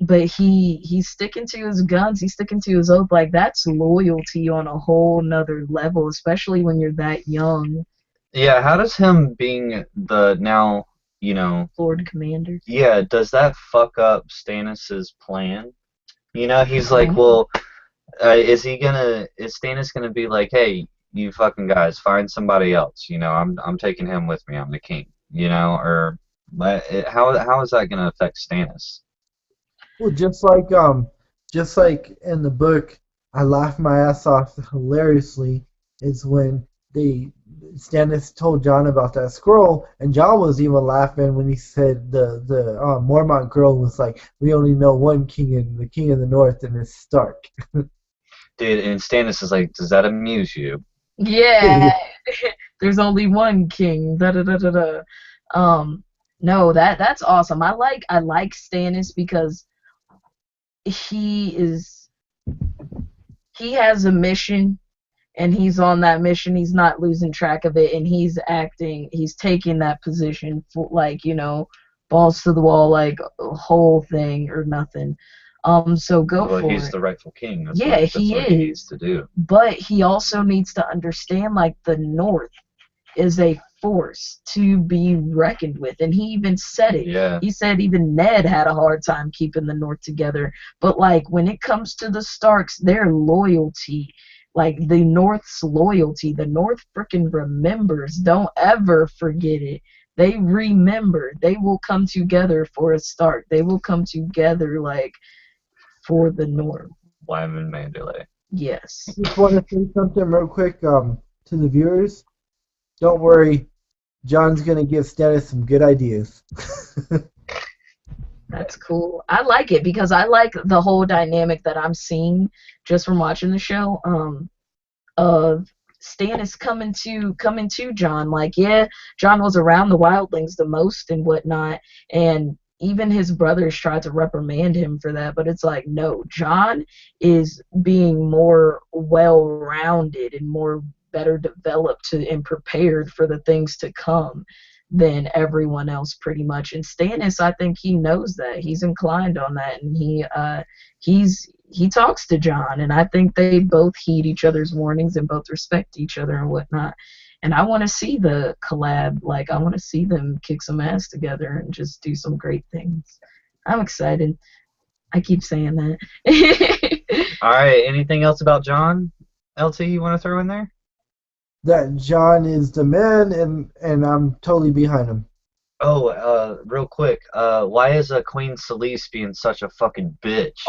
But he's sticking to his guns, he's sticking to his oath. Like that's loyalty on a whole nother level, especially when you're that young.
Yeah, how does him being the now,
Lord Commander.
Yeah, does that fuck up Stannis's plan? He's like, well, is Stannis gonna be like, hey, you fucking guys, find somebody else? I'm taking him with me. I'm the king. Or how is that gonna affect Stannis?
Well, just like in the book, I laughed my ass off hilariously. Is when Stannis told Jon about that scroll, and Jon was even laughing when he said the Mormont girl was like, "We only know one king, and the king of the North, and it's Stark."
Dude, and Stannis is like, does that amuse you?
Yeah, there's only one king. Da da da da da. No, that's awesome. I like Stannis because he has a mission, and he's on that mission. He's not losing track of it, and he's taking that position for balls to the wall, like a whole thing or nothing. So go for it.
Well, he's the rightful king. That's
Yeah,
what
he
he needs to do.
But he also needs to understand, like, the North is a force to be reckoned with. And he even said it.
Yeah.
He said even Ned had a hard time keeping the North together. But, like, when it comes to the Starks, their loyalty, like the North's loyalty. The North frickin' remembers. Don't ever forget it. They remember. They will come together for a start. They will come together like for the North.
Lyman Mandalay.
Yes.
Just want to say something real quick to the viewers. Don't worry, John's gonna give Stannis some good ideas.
That's cool. I like it because I like the whole dynamic that I'm seeing just from watching the show. Of Stannis coming to John. Like, yeah, John was around the wildlings the most and whatnot, and even his brothers tried to reprimand him for that, but it's like, no, John is being more well-rounded and more better developed and prepared for the things to come than everyone else pretty much. And Stannis, I think he knows that. He's inclined on that, and he talks to John, and I think they both heed each other's warnings and both respect each other and whatnot. And I want to see the collab. Like, I want to see them kick some ass together and just do some great things. I'm excited. I keep saying that.
All right. Anything else about John? LT, you want to throw in there?
That John is the man, and I'm totally behind him.
Oh, real quick. Why is Queen Selyse being such a fucking bitch?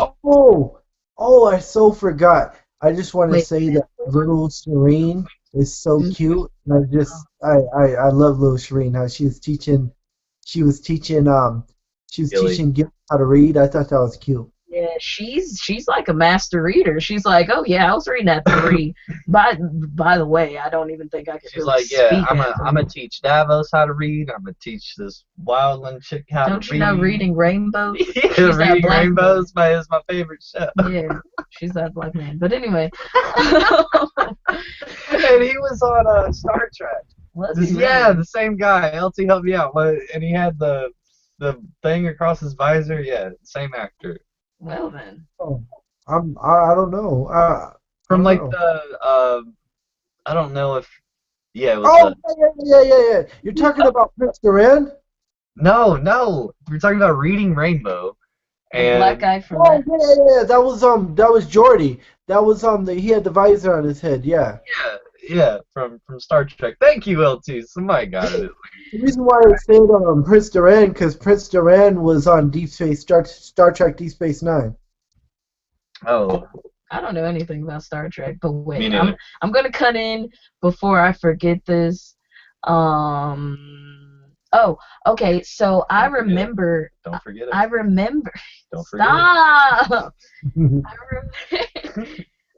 Oh, I so forgot. I just want to
Wait.
say that little Shireen is so cute. And I love little Shireen. How she was teaching Gil how to read. I thought that was cute.
Yeah, she's like a master reader. She's like, oh yeah, I was reading at 3. By the way, I don't even think I could.
She's
really
like, yeah,
speak
I'm
at
gonna
3.
teach Davos how to read. I'm gonna teach this wildling chick how
Don't
to
you
read.
know Reading Rainbows?
Yeah,
She's that
Reading
black
Rainbows is my favorite show.
Yeah, she's that black man. But anyway,
And he was on Star Trek.
was he
Yeah,
really?
the same guy. LT helped me out. And he had the thing across his visor. Yeah, same actor.
Well then.
Oh, I don't know. I
From
don't
like
know.
I don't know if it was
Oh, yeah. You're talking about Prince Duran?
no. We're talking about Reading Rainbow.
The black guy from
Oh, yeah. That was Geordi. That was he had the visor on his head. Yeah.
Yeah, from Star Trek. Thank you, LT. Somebody got it.
The reason why I said Prince Duran because Prince Duran was on Deep Space Star Trek Deep Space Nine.
Oh,
I don't know anything about Star Trek, but
me
wait,
neither.
I'm gonna cut in before I forget this. Oh, okay, so I
Don't forget it.
remember
Don't forget it.
I remember
Don't forget
Stop.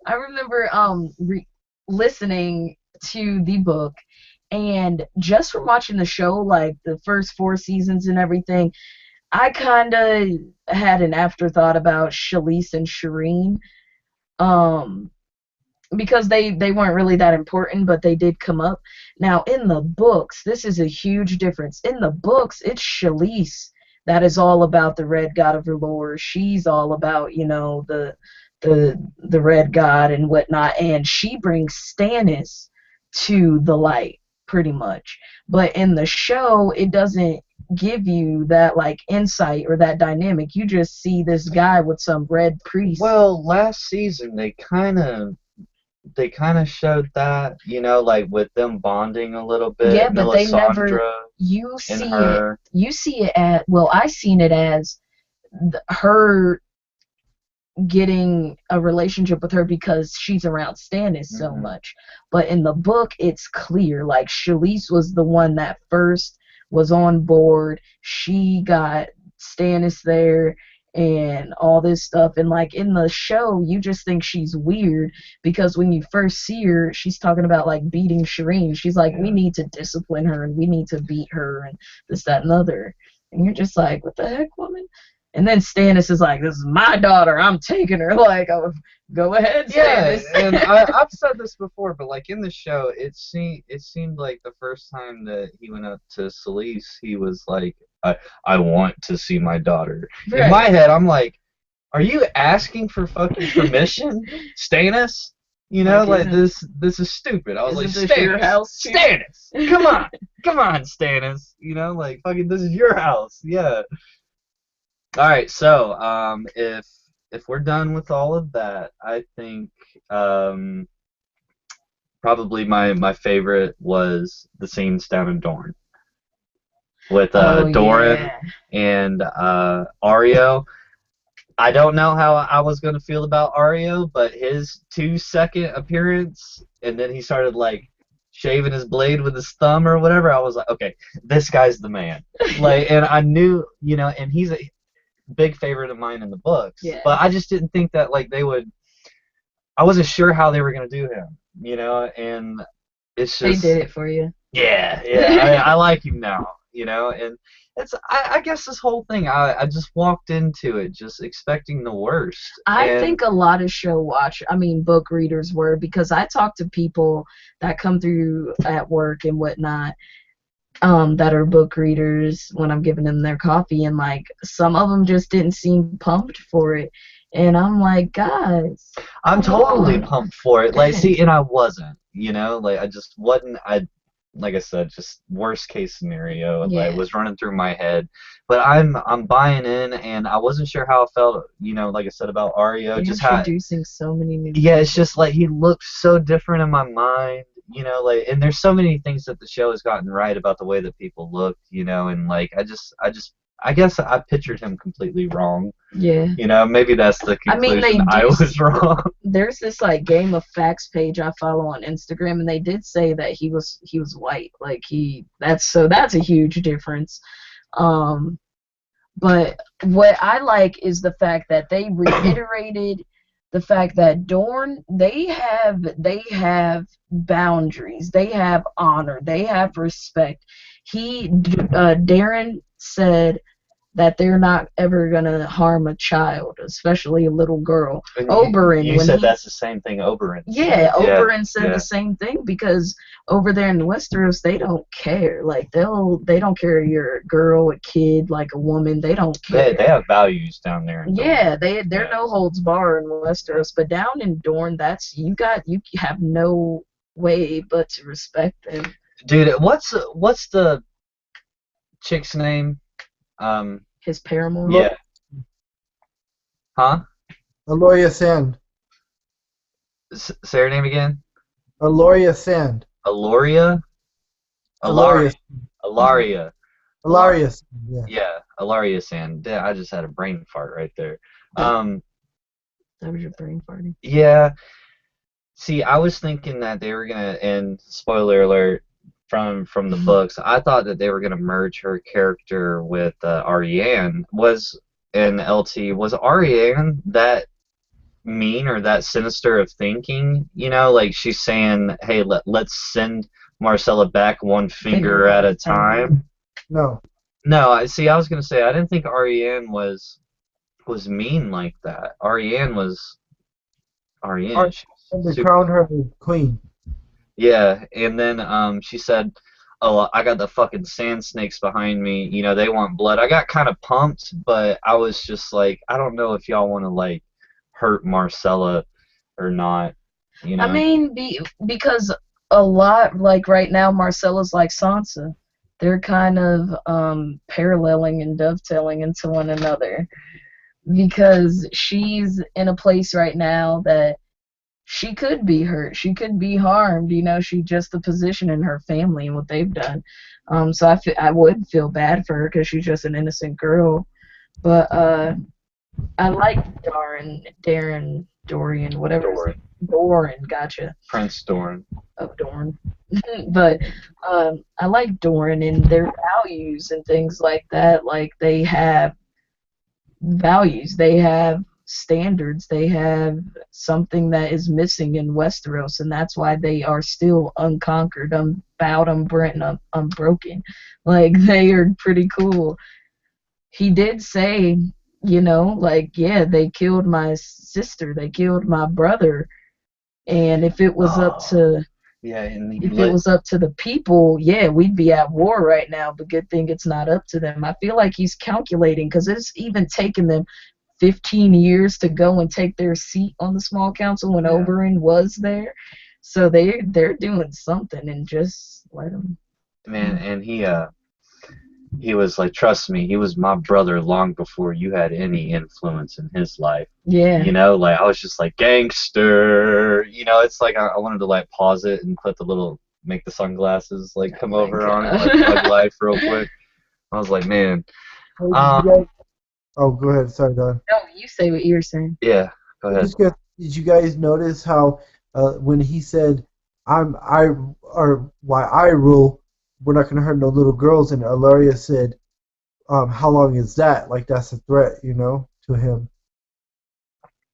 I remember listening to the book, and just from watching the show, like the first 4 seasons and everything, I kind of had an afterthought about Shalice and Shireen, because they weren't really that important, but they did come up. Now in the books, this is a huge difference. In the books, it's Shalice that is all about the Red God of Valor. She's all about, the Red God and whatnot, and she brings Stannis to the light pretty much. But in the show, it doesn't give you that like insight or that dynamic. You just see this guy with some red priest.
Well, last season they kind of showed that, like with them bonding a little bit.
Yeah, but they never.
Melisandre
You
and
see
her.
it. You see it at. Well, I seen it as her getting a relationship with her because she's around Stannis so much. But in the book, it's clear. Like, Shalice was the one that first was on board. She got Stannis there and all this stuff. And like in the show, you just think she's weird because when you first see her, she's talking about like beating Shireen. She's like, we need to discipline her and we need to beat her and this, that, and other. And you're just like, what the heck, woman? And then Stannis is like, this is my daughter, I'm taking her. Like, oh, go ahead, Stannis.
Yeah, and I've said this before, but like in the show, it seemed like the first time that he went up to Selyse, he was like, I want to see my daughter.
Right.
In my head, I'm like, are you asking for fucking permission, Stannis? Like this is stupid. I was like,
Isn't this your house, too?
Stannis, come on, Stannis. Like fucking, this is your house. Yeah. All right, so if we're done with all of that, I think probably my favorite was the scenes down in Dorne with
Oh
Doran
yeah.
and Aryo. I don't know how I was gonna feel about Aryo, but his 2 second appearance, and then he started like shaving his blade with his thumb or whatever. I was like, okay, this guy's the man. Like, and I knew, and he's a big favorite of mine in the books,
Yeah.
but I just didn't think that like they would. I wasn't sure how they were gonna do him, and it's
They
just
did it for you.
yeah, yeah. I like him now, and I guess this whole thing, I just walked into it just expecting the worst.
I
And
think a lot of book readers were, because I talk to people that come through at work and whatnot, that are book readers when I'm giving them their coffee, and like some of them just didn't seem pumped for it, and I'm like, guys,
I'm
come
totally
on.
pumped for it. Like, see, and I wasn't, like I just wasn't. Like I said, just worst case scenario, like
Yeah.
was running through my head. But I'm buying in, and I wasn't sure how I felt, like I said about Aryo,
They're
just how.
introducing so many new
Yeah, it's
people.
just like he looked so different in my mind, like, and there's so many things that the show has gotten right about the way that people look, and like I guess I pictured him completely wrong.
Yeah.
Maybe that's the
I mean,
conclusion. I was wrong.
there's this like Game of Facts page I follow on Instagram, and they did say that he was white. Like that's a huge difference. Um, but what I like is the fact that they reiterated the fact that Dorne, they have boundaries, they have honor, they have respect. Darren said that they're not ever gonna harm a child, especially a little girl.
And
Oberyn,
you
when
said
he
that's the same thing Oberyn
yeah,
said. Yeah,
Oberyn said the
yeah.
same thing, because over there in Westeros they don't care. Like they don't care if you're a girl, a kid, like a woman. They don't
They
care.
have values down there in Dorne.
Yeah, they're
Yeah.
no holds bar in Westeros, but down in Dorne, you have no way but to respect them.
Dude, what's the chick's name?
His paramour.
Yeah. Huh?
Aloria Sand.
Say her name again.
Aloria Sand.
Aloria.
Aloria.
Alaria.
Alaria Sand, yeah.
Yeah, Alaria Sand. Yeah, I just had a brain fart right there.
That was your brain farting.
Yeah. See, I was thinking that they were gonna, and spoiler alert from the books, I thought that they were gonna merge her character with Ariane. Was in LT, was Ariane that mean or that sinister of thinking? Like she's saying, "Hey, let's send Marcella back one finger at a time."
No.
No, I was gonna say I didn't think Ariane was mean like that. Ariane was Ariane.
And they
She's
crowned her queen.
Yeah, and then she said, "Oh, I got the fucking sand snakes behind me. They want blood." I got kind of pumped, but I was just like, I don't know if y'all want to like hurt Marcella or not.
I mean, because a lot, like right now, Marcella's like Sansa. They're kind of paralleling and dovetailing into one another, because she's in a place right now that she could be hurt, she could be harmed. She just the position in her family and what they've done. So I would feel bad for her because she's just an innocent girl. But I like Dorian, whatever.
Doran.
Doran, gotcha.
Prince Doran.
Of Dorne. But I like Doran and their values and things like that. Like they have values, they have standards, they have something that is missing in Westeros, and that's why they are still unconquered, unbowed, unbrent, and unbroken. Like they are pretty cool. He did say, like, yeah, they killed my sister, they killed my brother, and if it was up to
Yeah, and
if it was up to the people, yeah, we'd be at war right now. But good thing it's not up to them. I feel like he's calculating, because it's even taken them 15 years to go and take their seat on the small council when Oberyn was there. So they're doing something, and just let them.
Man, and he was like, trust me, he was my brother long before you had any influence in his life.
Yeah.
You know, like I was just like gangster. You know, it's like I wanted to like pause it and put the little make the sunglasses like come
Oh my
over on it,
God.
like Thug Life real quick. I was like, man,
Hey, did you guys, oh, go ahead. Sorry, Don.
No, you say what you're saying.
yeah, go ahead.
Did you guys notice how when he said, or why I rule, we're not going to hurt no little girls, and Ilaria said, how long is that? Like that's a threat, to him.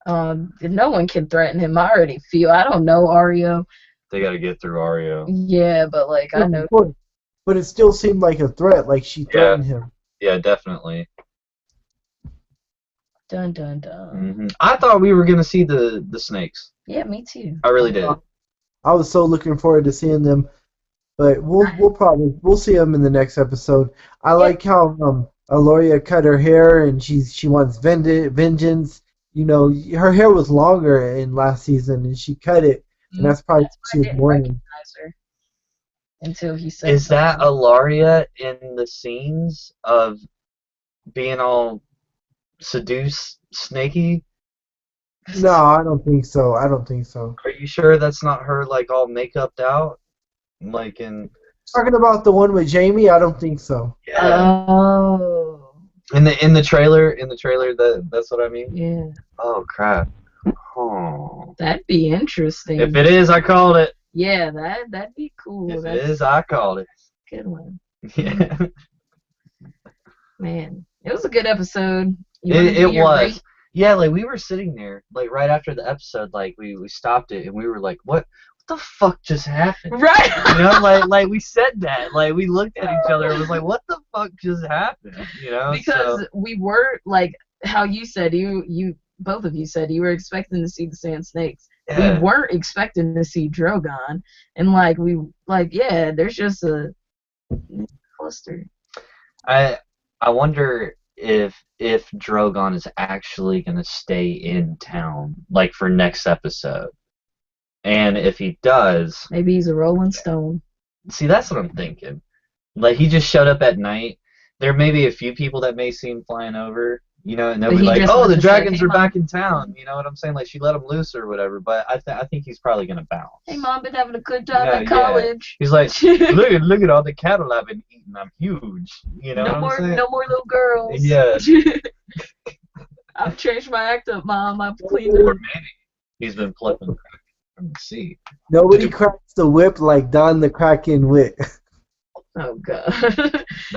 No one can threaten him. I already feel. I don't know Ario.
They got to get through Ario.
Yeah, but like I know.
But it still seemed like a threat, like she threatened him.
Yeah, definitely.
Dun dun dun.
I thought we were gonna see the snakes.
Yeah, me too.
I really did.
I was so looking forward to seeing them, but we'll see them in the next episode. I like how Aloria cut her hair and she wants vengeance. You know, her hair was longer in last season and she cut it, and that's probably what she was mourning.
Her until he said.
Is that Ilaria in the scenes of being all seduced snaky?
No, I don't think so. I don't think so.
Are you sure that's not her like all makeuped out? Like in
Talking about the one with Jamie, I don't think so.
yeah.
Oh.
In the trailer that's what I mean?
Yeah.
Oh crap. Oh.
That'd be interesting.
If it is, I called it.
Yeah, that'd be cool.
If it is, I called it.
Good one.
Yeah.
Man, it was a good episode.
It was. Yeah, like we were sitting there, like right after the episode, like we stopped it and we were like, what the fuck just happened?
Right.
You know, like we said that. Like we looked at each other and was like, what the fuck just happened? You know?
Because we were like how you said you both of you said you were expecting to see the Sand Snakes.
Yeah.
We weren't expecting to see Drogon, and there's just a cluster.
I wonder if Drogon is actually gonna stay in town, like for next episode. And if he does,
maybe he's a Rolling Stone.
See, that's what I'm thinking. Like he just showed up at night. There may be a few people that may see him flying over, you know, and they'll be like, "Oh, the dragons are back in town." You know what I'm saying? Like she let him loose or whatever. But I think he's probably gonna bounce.
Hey, Mom, been having a good time at college.
Yeah. He's like, look at all the cattle I've been eating. I'm huge. You know
no
what
more,
I'm saying?
No more little girls.
Yeah.
I've changed my act up, Mom. I've cleaned
Or
up.
maybe he's been plucking crack from the sea.
Nobody cracks the whip like Don the Kraken whip.
Oh God.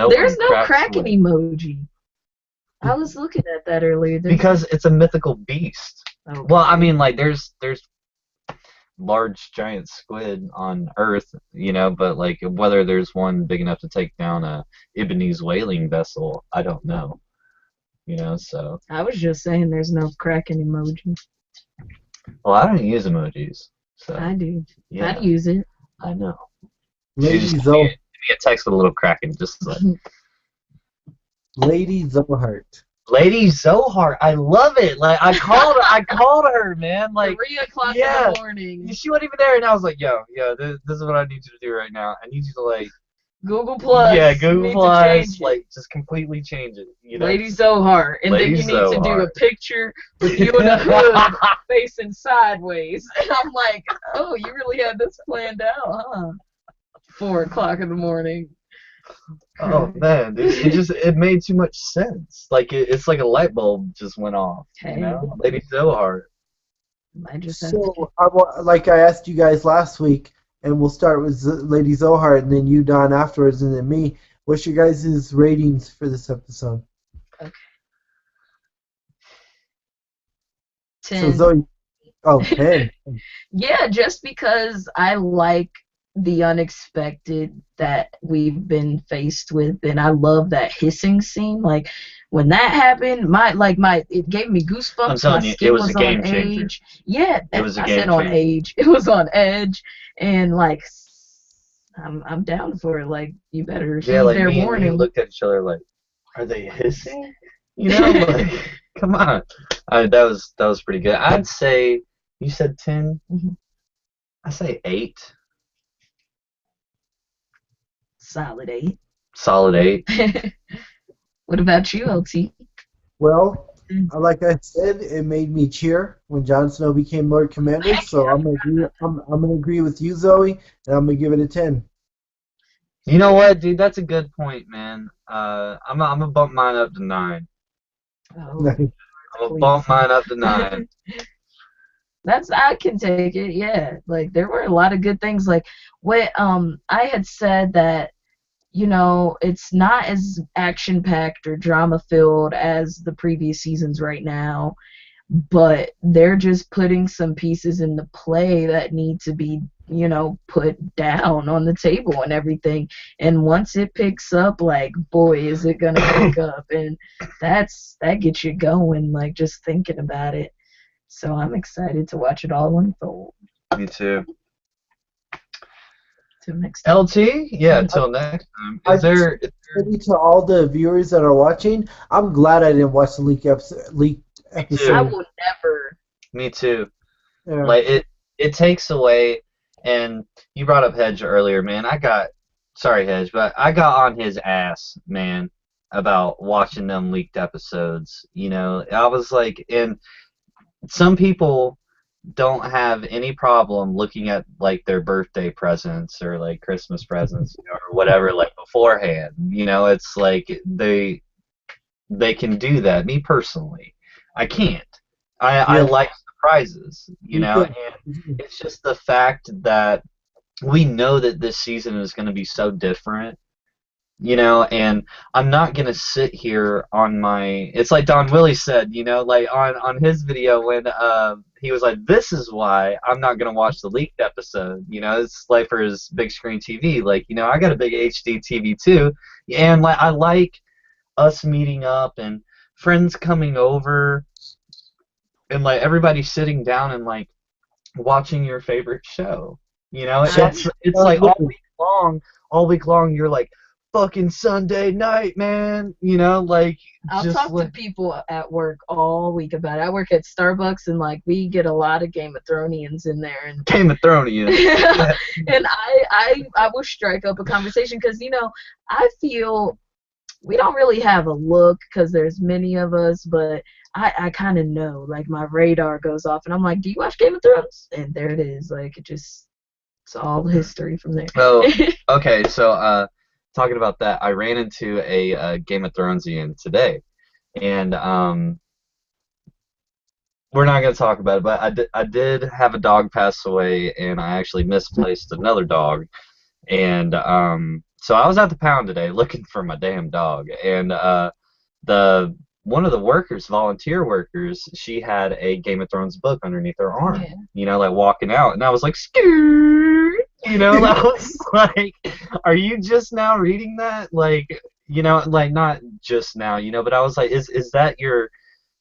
There's no Kraken emoji. I was looking at that earlier.
Because it's a mythical beast. Okay. Well, I mean, like there's large giant squid on Earth, you know, but like whether there's one big enough to take down a Ibbenese whaling vessel, I don't know. You know, so.
I was just saying there's no Kraken emoji.
Well, I don't use emojis. So.
I do.
Yeah.
I use it.
I know.
Lady
Give me a text with a little Kraken, just like.
Lady ZoeHeart.
Lady ZoeHeart, I love it. Like I called her, man. Like
3 o'clock in the morning.
She wasn't even there, and I was like, "Yo, this is what I need you to do right now. I need you to like
Google Plus.
Yeah, Google Plus. Like just completely change it. You know?
Lady ZoeHeart, and
Lady
then you need to do a picture with you in a hood facing sideways. And I'm like, oh, you really had this planned out, huh? 4 o'clock in the morning.
Oh man, it made too much sense. Like it's like a light bulb just went off.
Hey.
You know, Lady ZoeHeart.
Like I asked you guys last week, and we'll start with Lady ZoeHeart, and then you, Don, afterwards, and then me. What's your guys' ratings for this episode?
Okay. 10.
So Zoe, 10.
Yeah, just because I like the unexpected that we've been faced with, and I love that hissing scene. Like when that happened, it gave me goosebumps.
I'm telling you, it was a game changer.
Edge. Yeah,
it was a
I
game
said on
changer.
edge. It was on edge, and like I'm down for it. Like you better heed their warning.
We looked at each other like, are they hissing? You know, like come on. That was pretty good. I'd say you said 10.
Mm-hmm.
I say 8.
Solid 8.
Solid 8.
What about you, LT?
Well, like I said, it made me cheer when Jon Snow became Lord Commander. So I'm gonna agree with you, Zoe, and I'm gonna give it a 10.
You know what, dude? That's a good point, man. I'm gonna bump mine up to 9.
Oh,
I'm gonna
please.
bump mine up to 9.
I can take it, yeah. Like there were a lot of good things. Like what I had said that, it's not as action packed or drama filled as the previous seasons right now, but they're just putting some pieces in the play that need to be, put down on the table and everything. And once it picks up, like, boy, is it gonna pick up. And that gets you going, like just thinking about it. So I'm excited to watch it all unfold.
Me too.
Till next time.
LT? Yeah, till next time.
I
Is there
Maybe to all the viewers that are watching, I'm glad I didn't watch the leak
I
episode.
will never.
Me too.
Yeah.
Like it takes away, and you brought up Hedge earlier, man. Sorry Hedge, but I got on his ass, man, about watching them leaked episodes. I was like, and some people don't have any problem looking at like their birthday presents or like Christmas presents or whatever like beforehand. It's like they can do that. Me personally, I can't. I
Yeah.
like surprises,
You
and
could-
it's just the fact that we know that this season is going to be so different, and I'm not going to sit here on my. It's like Don Willie said, like on his video when he was like, "This is why I'm not going to watch the leaked episode." It's like for his big screen TV. Like, I got a big HD TV too, and like I like us meeting up and friends coming over and like everybody sitting down and like watching your favorite show. It's like all week long you're like fucking Sunday night, man. Like
I'll
just
talk to
like
people at work all week about it. I work at Starbucks, and like we get a lot of Game of Thronians in there, and
Game of Thrones.
and I will strike up a conversation because I feel we don't really have a look because there's many of us, but I kind of know, like my radar goes off, and I'm like, do you watch Game of Thrones? And there it is, like it's all history from there.
Oh, okay. So, talking about that, I ran into a Game of Thronesian today, and we're not gonna talk about it, but I did have a dog pass away, and I actually misplaced another dog, and so I was at the pound today looking for my damn dog, and the one of the workers, volunteer workers, she had a Game of Thrones book underneath her arm, like walking out, and I was like, "Scoot," I was like, "Are you just now reading that?" Like, like not just now, but I was like, "Is that your?"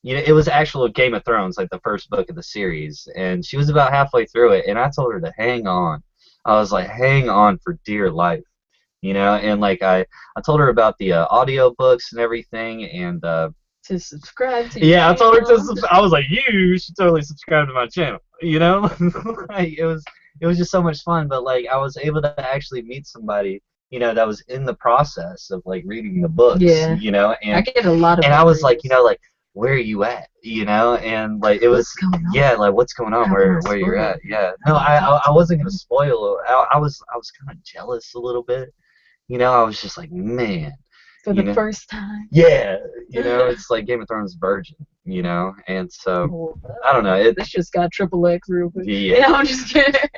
It was actual Game of Thrones, like the first book of the series, and she was about halfway through it, and I told her to hang on. I was like, "Hang on for dear life," and like I told her about the audio books and everything, and
to subscribe to
yeah, I told her to
channel.
I was like, you should totally subscribe to my channel. Like, it was just so much fun. But like I was able to actually meet somebody, that was in the process of like reading the books.
Yeah.
And
I get a lot of
and I was like,
readers.
like, where are you at? And like it was
What's going on?
yeah, like what's going on?
How
Where
can I
you're
spoil
at?
it?
Yeah. No, I wasn't gonna spoil it. I was kind of jealous a little bit. I was just like, man.
For the first time.
Yeah, it's like Game of Thrones virgin, and so I don't know.
This just got triple X real quick.
Yeah.
I'm just kidding.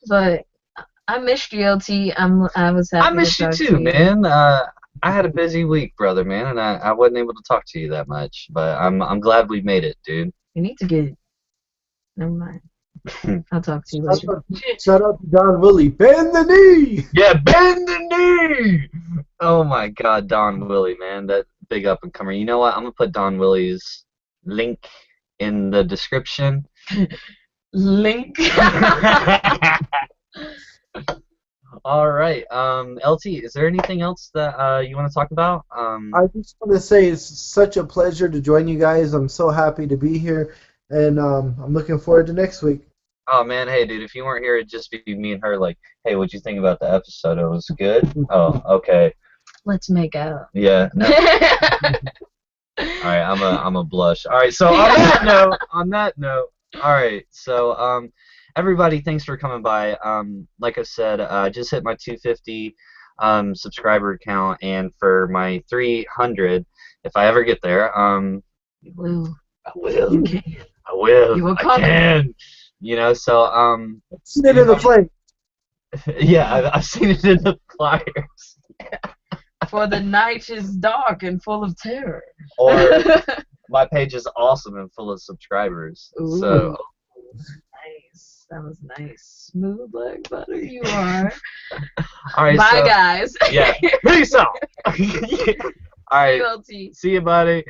But I missed you, LT. I was happy
I missed
to
you
talk
too,
to you.
man. I had a busy week, brother, man, and I wasn't able to talk to you that much, but I'm glad we made it, dude.
You need to get. Never mind. I'll talk to you later.
Shout out to Don Willie. Bend the knee.
Yeah, bend the knee. Oh my God, Don Willie, man, that big up and comer. You know what? I'm gonna put Don Willie's link in the description.
Link.
All right. LT, is there anything else that you want to talk about?
I just want to say it's such a pleasure to join you guys. I'm so happy to be here, and I'm looking forward to next week.
Oh man, hey dude, if you weren't here, it'd just be me and her. Like, hey, what'd you think about the episode? It was good. Oh, okay.
Let's make out.
Yeah. No. All right, I'm a blush. All right, so on that note, all right, so everybody, thanks for coming by. Like I said, just hit my 250 subscriber count, and for my 300, if I ever get there,
You will.
I will.
You can.
I will.
You will
I
come.
can. You know, so
Sit in the plate.
yeah, I've seen it in the flyers.
For the night is dark and full of terror.
Or my page is awesome and full of subscribers.
Ooh.
So
Nice. That was nice. Smooth like butter you are.
all right,
Bye,
so,
guys.
yeah. Peace out. All right.
See you, LT.
See you, buddy.